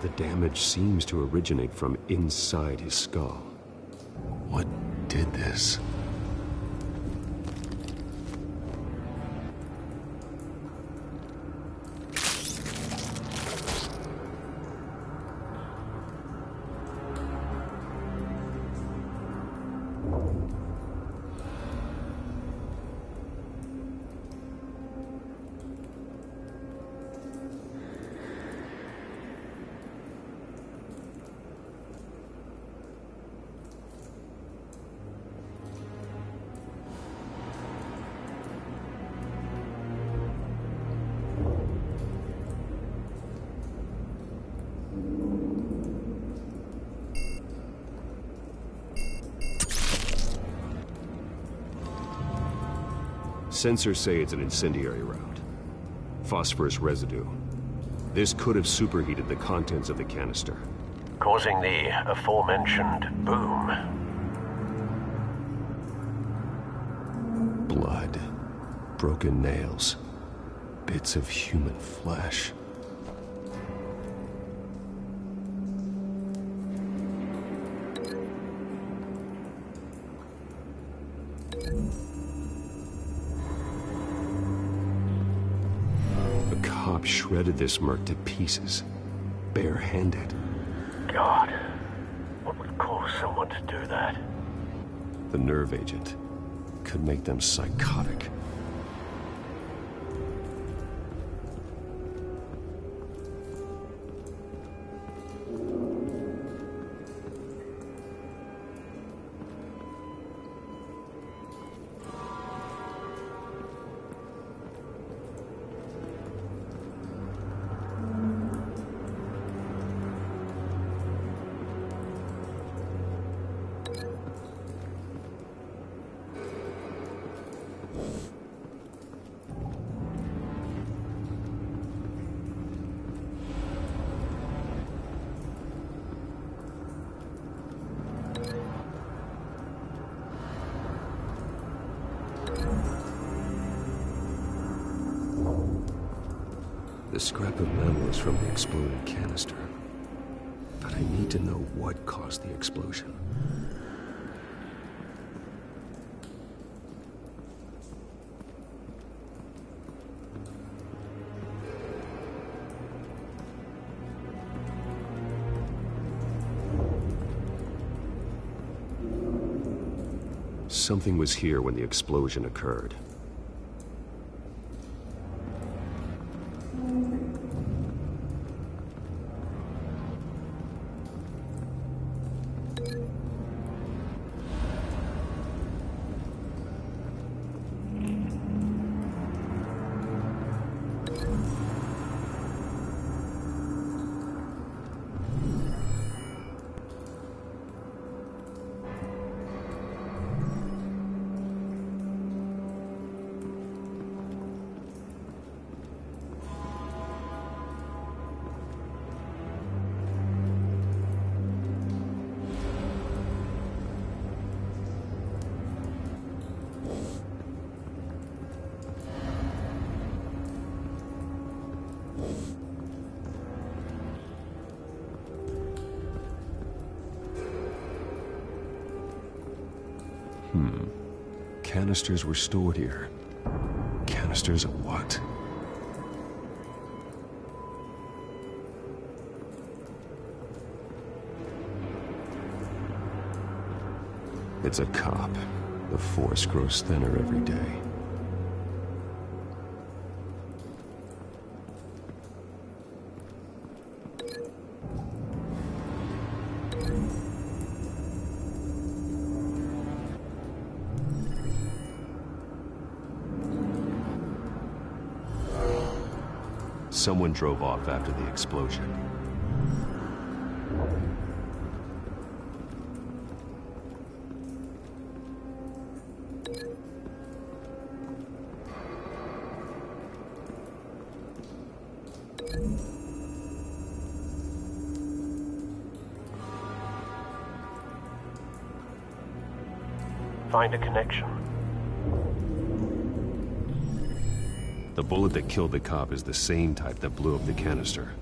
The damage seems to originate from inside his skull. What did this? Sensors say it's an incendiary route. Phosphorus residue. This could have superheated the contents of the canister, causing the aforementioned boom. Blood. Broken nails. Bits of human flesh. Shredded this merc to pieces, barehanded. God, what would cause someone to do that? The nerve agent could make them psychotic. The scrap of metal is from the exploded canister. But I need to know what caused the explosion. Something was here when the explosion occurred. Canisters were stored here. Canisters of what? It's a cop. The force grows thinner every day. Someone drove off after the explosion. Find a connection. The bullet that killed the cop is the same type that blew up the canister.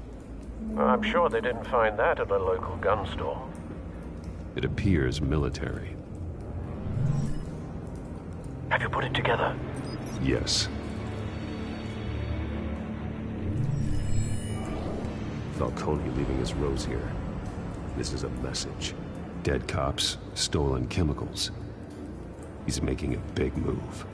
I'm sure they didn't find that at a local gun store. It appears military. Have you put it together? Yes. Falcone leaving his rose here. This is a message. Dead cops, stolen chemicals. He's making a big move.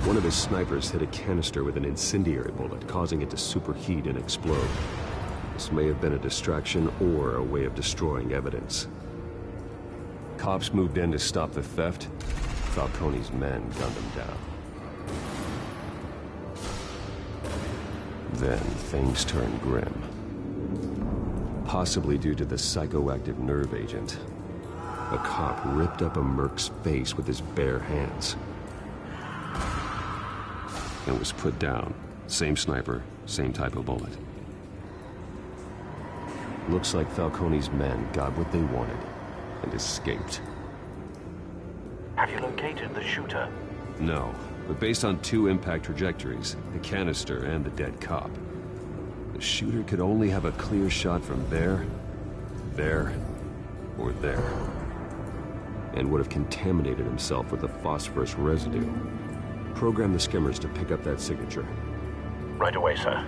One of his snipers hit a canister with an incendiary bullet, causing it to superheat and explode. This may have been a distraction or a way of destroying evidence. Cops moved in to stop the theft. Falcone's men gunned him down. Then things turned grim. Possibly due to the psychoactive nerve agent. A cop ripped up a merc's face with his bare hands. And was put down. Same sniper, same type of bullet. Looks like Falcone's men got what they wanted and escaped. Have you located the shooter? No, but based on two impact trajectories, the canister and the dead cop, the shooter could only have a clear shot from there, or there, and would have contaminated himself with the phosphorus residue. Program the skimmers to pick up that signature. Right away, sir.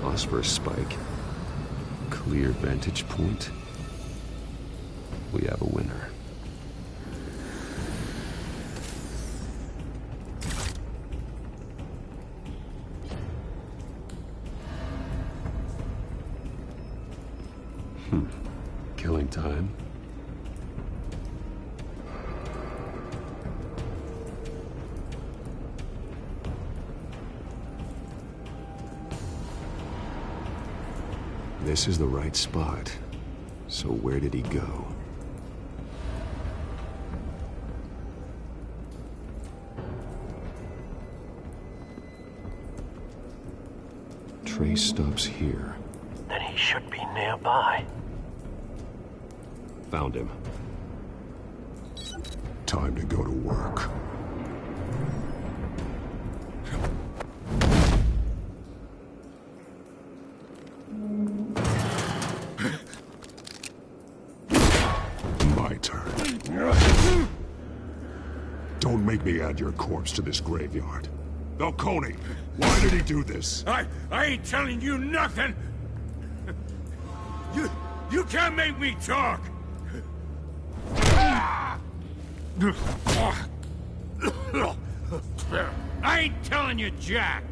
Phosphorus spike. Clear vantage point. We have a winner. Killing time. This is the right spot. So where did he go? Trace stops here. Then he should be nearby. Found him. Time to go to work. My turn. Don't make me add your corpse to this graveyard. Falcone, why did he do this? I ain't telling you nothing! You can't make me talk! I ain't telling you, Jack!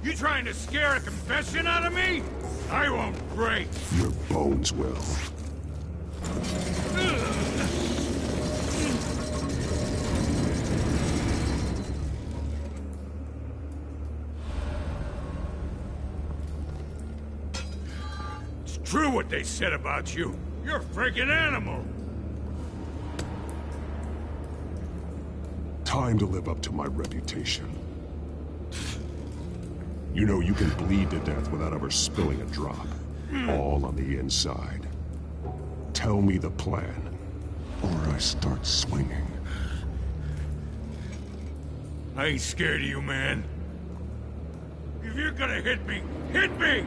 You trying to scare a confession out of me? I won't break! Your bones will. It's true what they said about you. You're a freaking animal! Time to live up to my reputation. You know you can bleed to death without ever spilling a drop. All on the inside. Tell me the plan, or I start swinging. I ain't scared of you, man. If you're gonna hit me, hit me!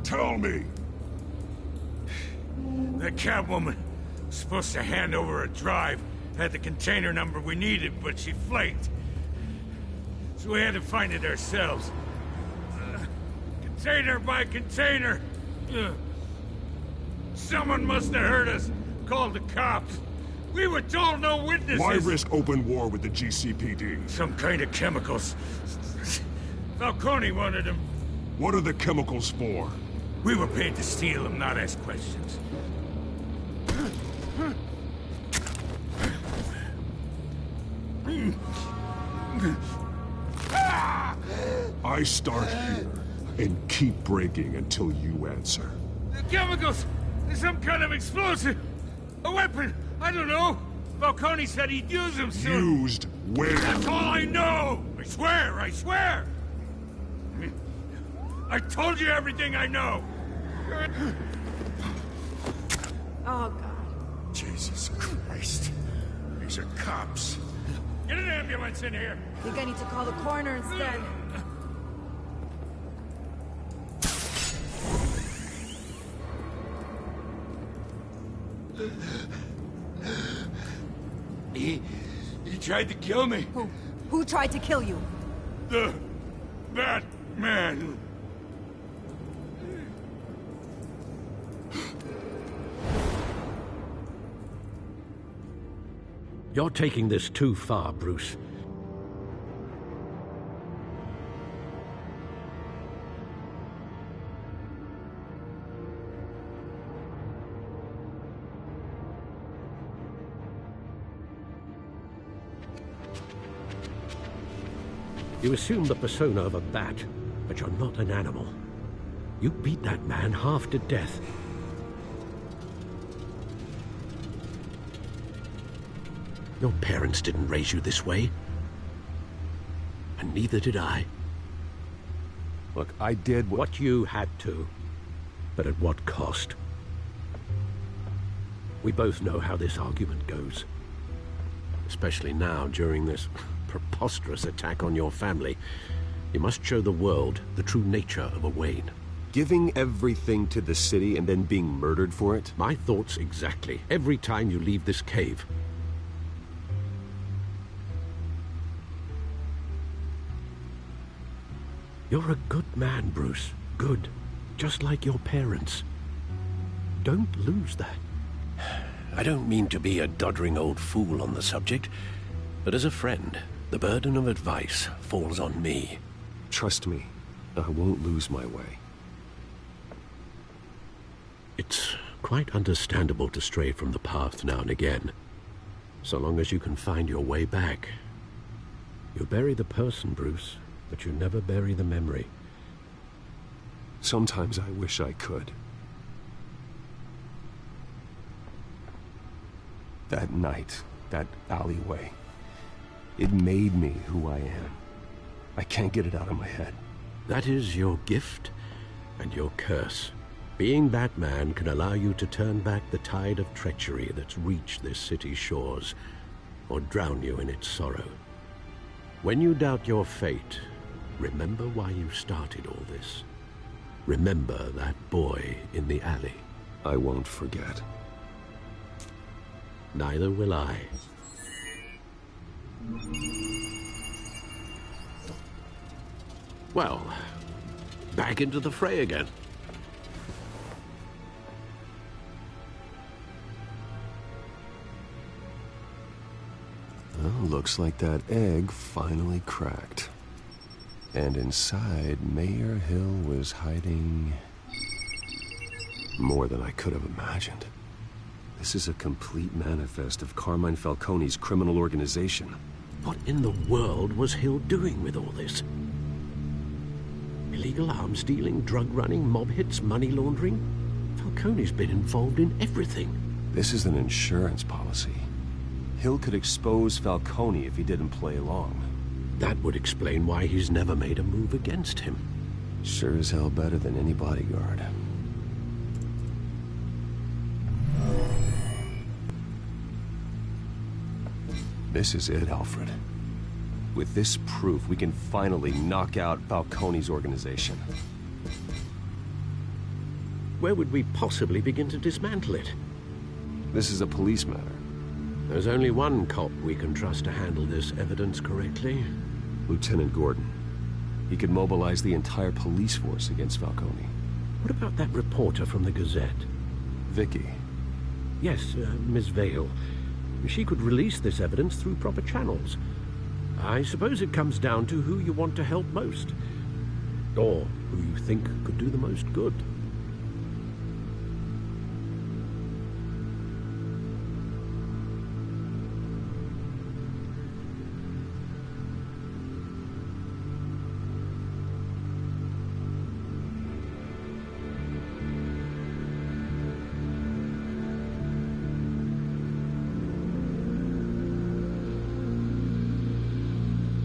Tell me! That Catwoman was supposed to hand over a drive, had the container number we needed, but she flaked. So we had to find it ourselves. Container by container. Someone must have heard us, called the cops. We were told no witnesses. Why risk open war with the GCPD? Some kind of chemicals. Falcone wanted them. What are the chemicals for? We were paid to steal them, not ask questions. I start here and keep breaking until you answer. The chemicals! There's some kind of explosive! A weapon! I don't know! Falcone said he'd use them soon! Used where? That's all I know! I swear! I swear! I told you everything I know! Oh, God. Jesus Christ. These are cops. Get an ambulance in here! I think I need to call the coroner instead. He tried to kill me. Who tried to kill you? The Batman. You're taking this too far, Bruce. You assume the persona of a bat, but you're not an animal. You beat that man half to death. Your parents didn't raise you this way. And neither did I. Look, I did what you had to. But at what cost? We both know how this argument goes. Especially now, during this preposterous attack on your family. You must show the world the true nature of a Wayne. Giving everything to the city and then being murdered for it? My thoughts exactly. Every time you leave this cave. You're a good man, Bruce. Good. Just like your parents. Don't lose that. I don't mean to be a doddering old fool on the subject, but as a friend, the burden of advice falls on me. Trust me, I won't lose my way. It's quite understandable to stray from the path now and again, so long as you can find your way back. You bury the person, Bruce, but you never bury the memory. Sometimes I wish I could. That night, that alleyway, it made me who I am. I can't get it out of my head. That is your gift and your curse. Being Batman can allow you to turn back the tide of treachery that's reached this city's shores, or drown you in its sorrow. When you doubt your fate, remember why you started all this. Remember that boy in the alley. I won't forget. Neither will I. Well, back into the fray again. Well, looks like that egg finally cracked. And inside, Mayor Hill was hiding more than I could have imagined. This is a complete manifest of Carmine Falcone's criminal organization. What in the world was Hill doing with all this? Illegal arms dealing, drug running, mob hits, money laundering? Falcone's been involved in everything. This is an insurance policy. Hill could expose Falcone if he didn't play along. That would explain why he's never made a move against him. Sure as hell better than any bodyguard. This is it, Alfred. With this proof, we can finally knock out Falcone's organization. Where would we possibly begin to dismantle it? This is a police matter. There's only one cop we can trust to handle this evidence correctly. Lieutenant Gordon. He could mobilize the entire police force against Falcone. What about that reporter from the Gazette? Vicky. Yes, Miss Vale. She could release this evidence through proper channels. I suppose it comes down to who you want to help most. Or who you think could do the most good.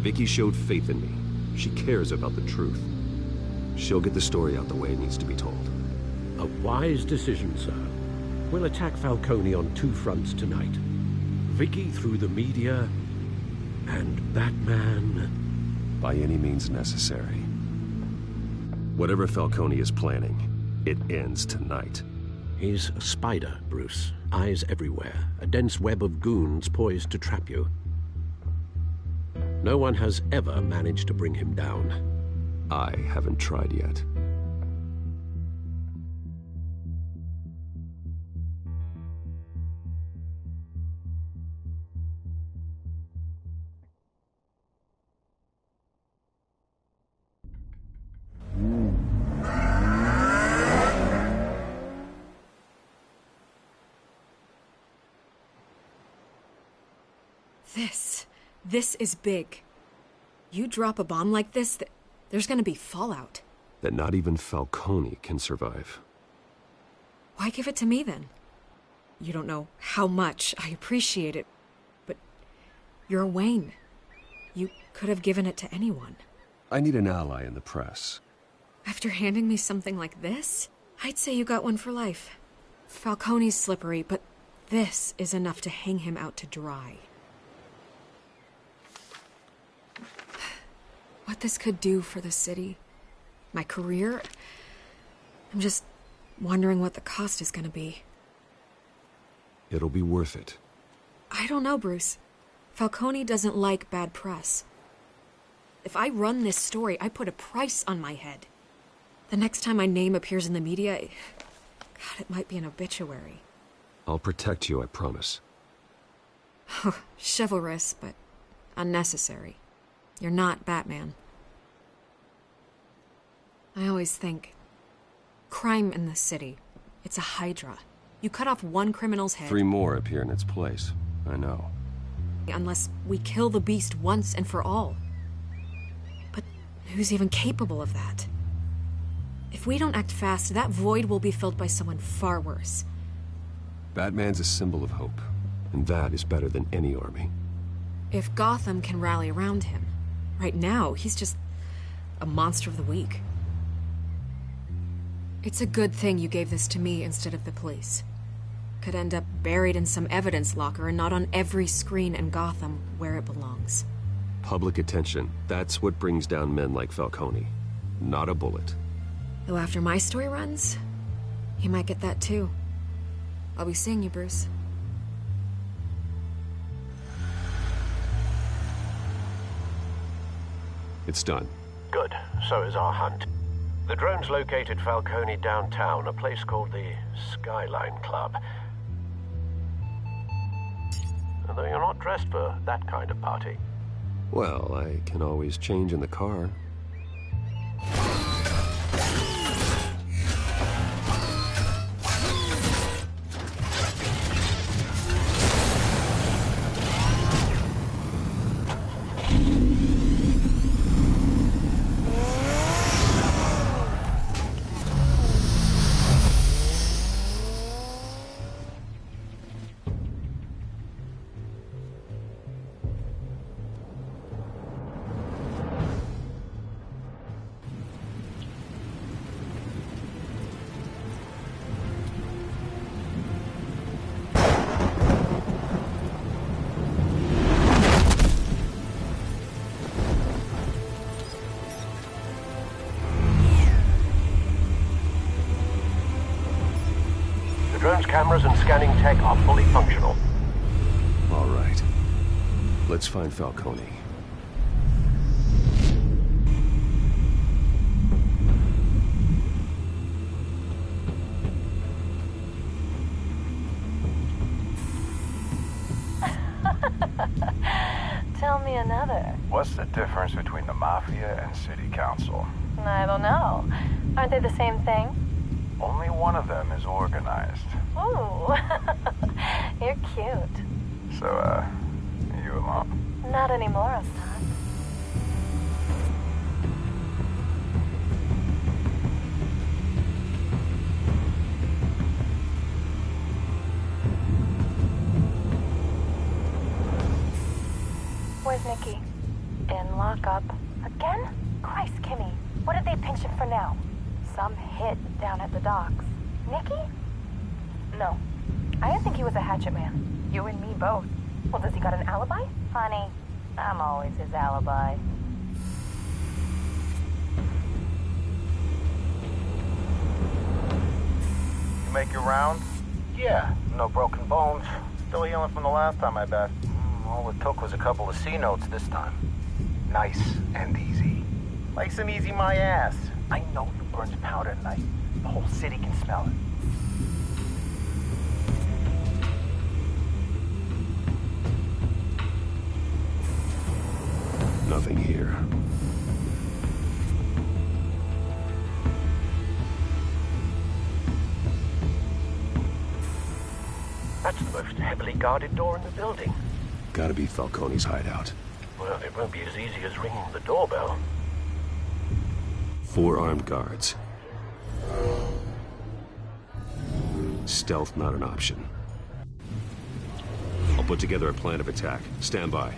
Vicky showed faith in me. She cares about the truth. She'll get the story out the way it needs to be told. A wise decision, sir. We'll attack Falcone on two fronts tonight. Vicky through the media, and Batman... by any means necessary. Whatever Falcone is planning, it ends tonight. He's a spider, Bruce. Eyes everywhere. A dense web of goons poised to trap you. No one has ever managed to bring him down. I haven't tried yet. This is big. You drop a bomb like this, there's gonna be fallout. That not even Falcone can survive. Why give it to me, then? You don't know how much I appreciate it, but you're Wayne. You could have given it to anyone. I need an ally in the press. After handing me something like this, I'd say you got one for life. Falcone's slippery, but this is enough to hang him out to dry. What this could do for the city, my career, I'm just wondering what the cost is gonna be. It'll be worth it. I don't know, Bruce. Falcone doesn't like bad press. If I run this story, I put a price on my head. The next time my name appears in the media, God, it might be an obituary. I'll protect you, I promise. Chivalrous, but unnecessary. You're not Batman. I always think, crime in the city, it's a hydra. You cut off one criminal's head... 3 more appear in its place. I know. unless we kill the beast once and for all. But who's even capable of that? If we don't act fast, that void will be filled by someone far worse. Batman's a symbol of hope, and that is better than any army. If Gotham can rally around him, right now, he's just a monster of the week. It's a good thing you gave this to me instead of the police. Could end up buried in some evidence locker and not on every screen in Gotham where it belongs. Public attention, that's what brings down men like Falcone. Not a bullet. Though after my story runs, he might get that too. I'll be seeing you, Bruce. It's done. Good. So is our hunt. The drone's located Falcone downtown, a place called the Skyline Club. Although you're not dressed for that kind of party. Well, I can always change in the car. The drone's cameras and scanning tech are fully functional. All right. Let's find Falcone. Tell me another. What's the difference between the Mafia and City Council? I don't know. Aren't they the same thing? Only one of them is organized. Ooh, you're cute. So, you alone? Not anymore, Hassan. Where's Nikki? In lockup. Again? Christ, Kimmy. What did they pinch him for now? Some hit down at the docks. Nikki? No. I didn't think he was a hatchet man. You and me both. Well, does he got an alibi? Honey, I'm always his alibi. You make your rounds? Yeah, no broken bones. Still healing from the last time, I bet. All it took was a couple of C notes this time. Nice and easy. Nice and easy my ass. I know you burned powder at night. The whole city can smell it. Nothing here. That's the most heavily guarded door in the building. Gotta be Falcone's hideout. Well, it won't be as easy as ringing the doorbell. 4 armed guards. Stealth not an option. I'll put together a plan of attack. Stand by.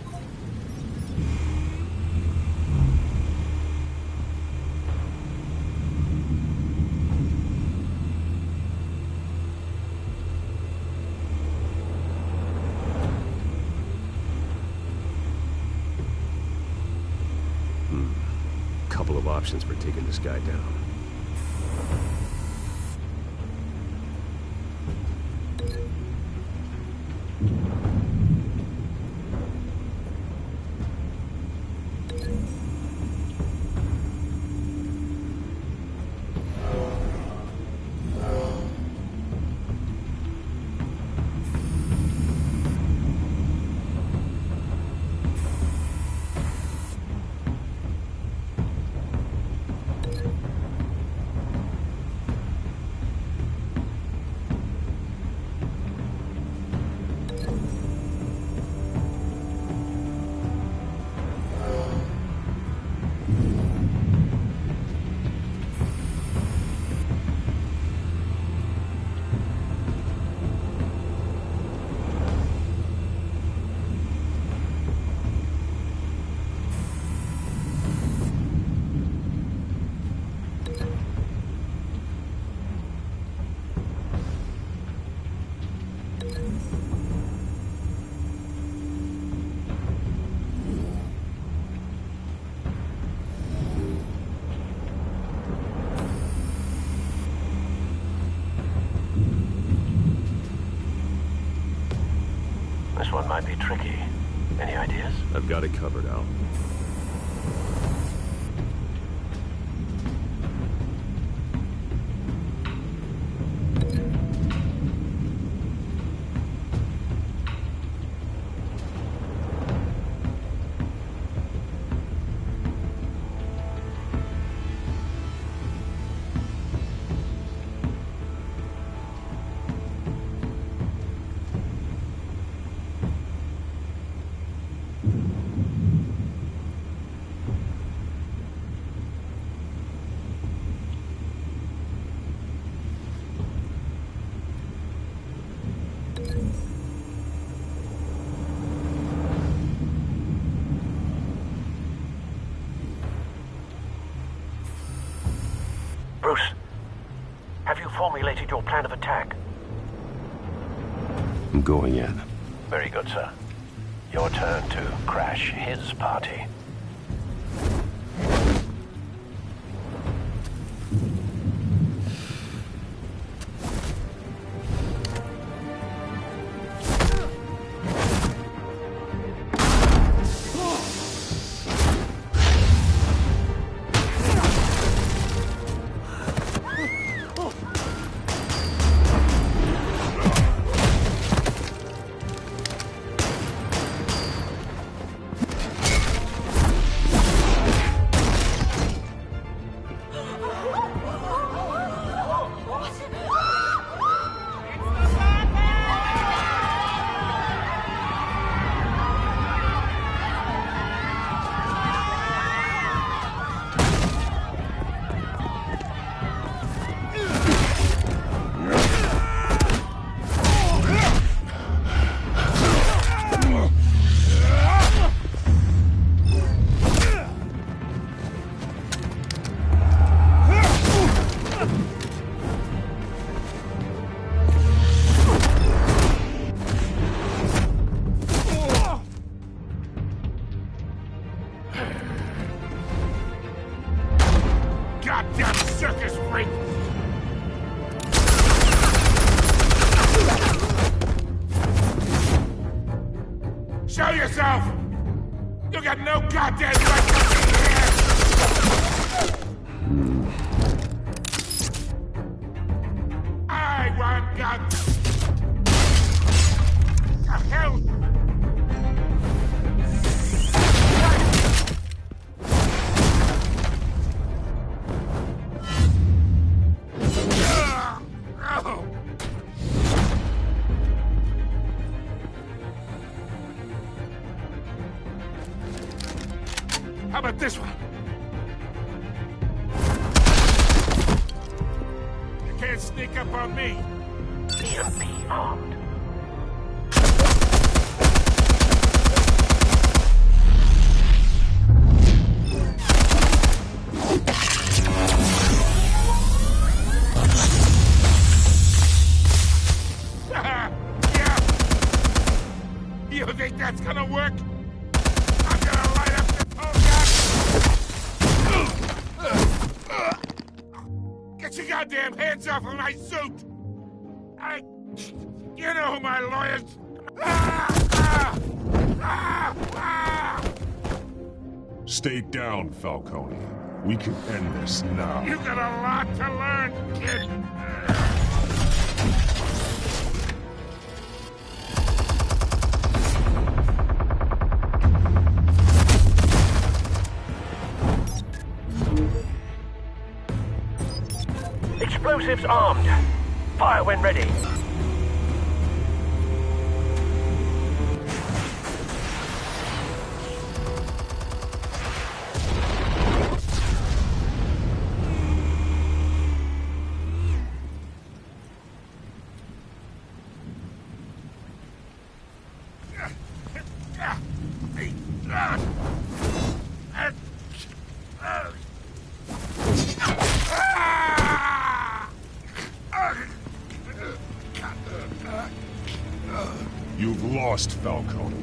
Couple of options for taking this guy down. This one might be tricky. Any ideas? I've got it covered, Al. Bruce, have you formulated your plan of attack? I'm going in. Very good, sir. Your turn to crash his party. Goddamn circus freak! Show yourself! You got no goddamn right to be here! I want God. The hell? How about this one? You can't sneak up on me. EMP armed. Yeah. You think that's gonna work? I'm gonna light up this whole Get your goddamn hands off of my suit! You know who my lawyers... Stay down, Falcone. We can end this now. You got a lot to learn, kid. Explosives armed. Fire when ready. You've lost, Falcone.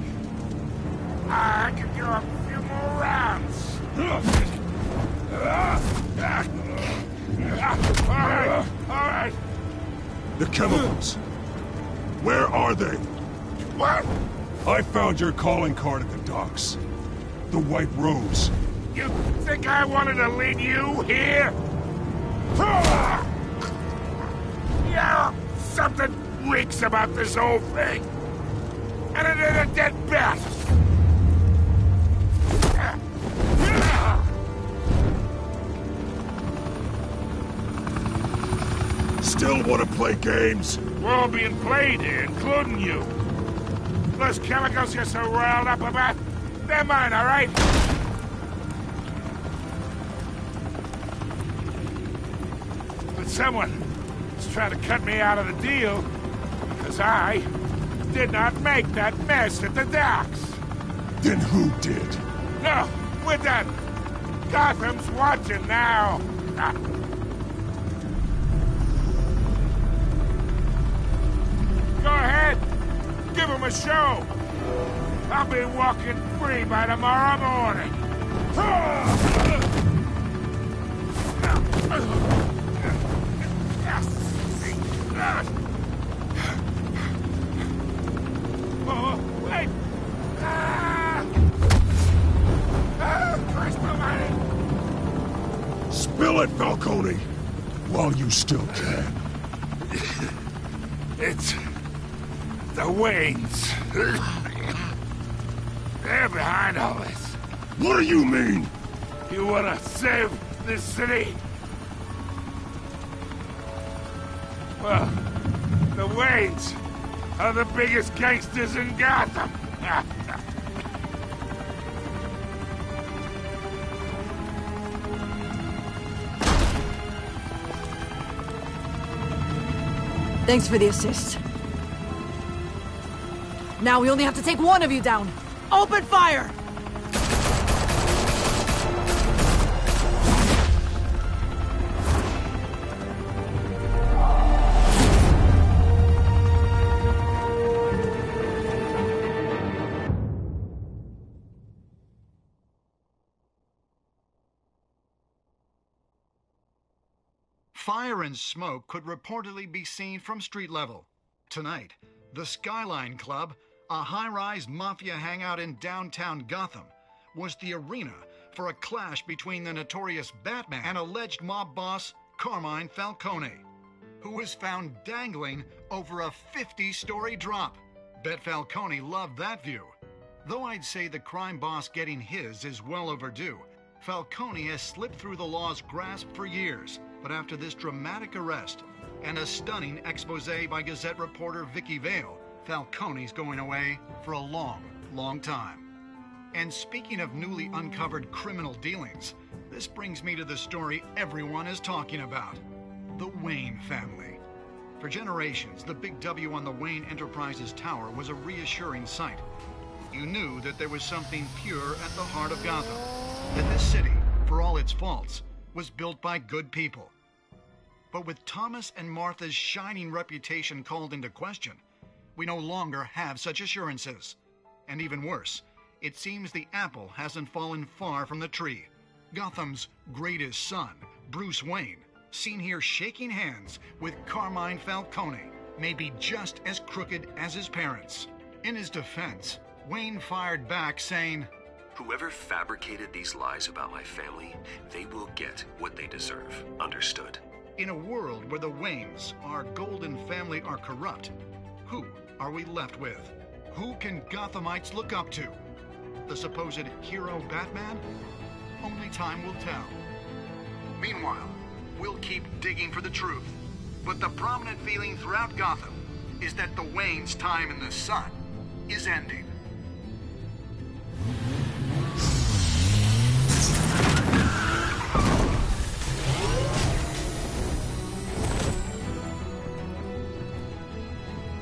I can do a few more rounds. All right. The chemicals. Where are they? What? I found your calling card at the docks. The White Rose. You think I wanted to lead you here? Yeah, something reeks about this whole thing. And it is a dead bat. Still want to play games? We're all being played here, including you. Those chemicals you're so riled up about, they're mine, all right? But someone is trying to cut me out of the deal because I did not make that mess at the docks. Then who did? No, we're done. Gotham's watching now. Go ahead. Give him a show. I'll be walking free by tomorrow morning. Oh, wait. Christ almighty. Spill it, Falcone, while you still can. It's the Waynes. They're behind all this. What do you mean? You wanna save this city? Well, the Waynes are the biggest gangsters in Gotham. Thanks for the assist. Now we only have to take one of you down. Open fire! Fire and smoke could reportedly be seen from street level. Tonight, the Skyline Club, a high-rise mafia hangout in downtown Gotham, was the arena for a clash between the notorious Batman and alleged mob boss Carmine Falcone, who was found dangling over a 50-story drop. Bet Falcone loved that view. Though I'd say the crime boss getting his is well overdue, Falcone has slipped through the law's grasp for years. But after this dramatic arrest and a stunning expose by Gazette reporter Vicky Vale, Falcone's going away for a long, long time. And speaking of newly uncovered criminal dealings, this brings me to the story everyone is talking about: the Wayne family. For generations, the big W on the Wayne Enterprises Tower was a reassuring sight. You knew that there was something pure at the heart of Gotham, that this city, for all its faults, was built by good people. But with Thomas and Martha's shining reputation called into question, we no longer have such assurances. And even worse, it seems the apple hasn't fallen far from the tree. Gotham's greatest son, Bruce Wayne, seen here shaking hands with Carmine Falcone, may be just as crooked as his parents. In his defense, Wayne fired back saying, "Whoever fabricated these lies about my family, they will get what they deserve. Understood?" In a world where the Waynes, our golden family, are corrupt, who are we left with? Who can Gothamites look up to? The supposed hero Batman? Only time will tell. Meanwhile, we'll keep digging for the truth. But the prominent feeling throughout Gotham is that the Waynes' time in the sun is ending.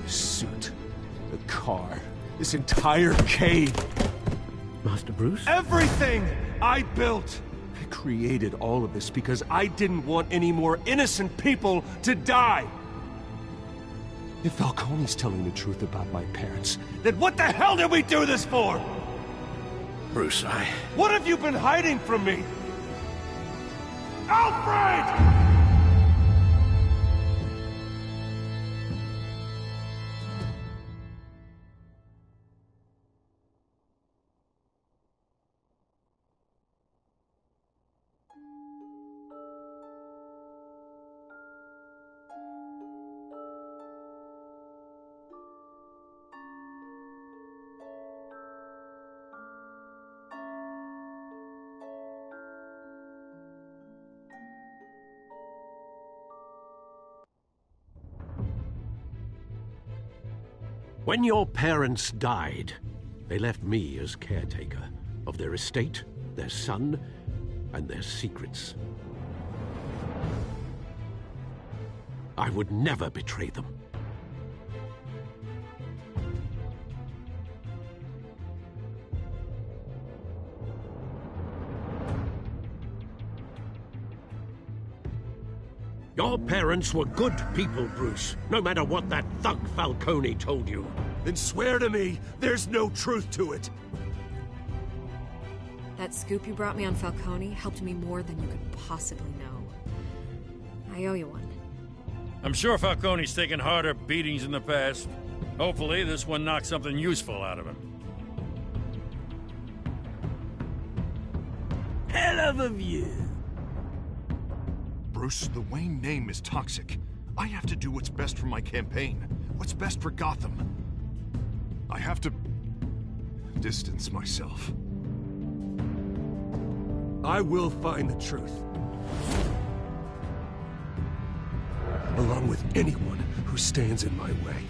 The suit, the car, this entire cave. Master Bruce? Everything I built! I created all of this because I didn't want any more innocent people to die! If Falcone's telling the truth about my parents, then what the hell did we do this for? Bruce, What have you been hiding from me? Alfred! When your parents died, they left me as caretaker of their estate, their son, and their secrets. I would never betray them. Your parents were good people, Bruce, no matter what that thug Falcone told you. Then swear to me there's no truth to it. That scoop you brought me on Falcone helped me more than you could possibly know. I owe you one. I'm sure Falcone's taken harder beatings in the past. Hopefully, this one knocks something useful out of him. Hell of a view. Bruce, the Wayne name is toxic. I have to do what's best for my campaign. What's best for Gotham. I have to distance myself. I will find the truth. Along with anyone who stands in my way.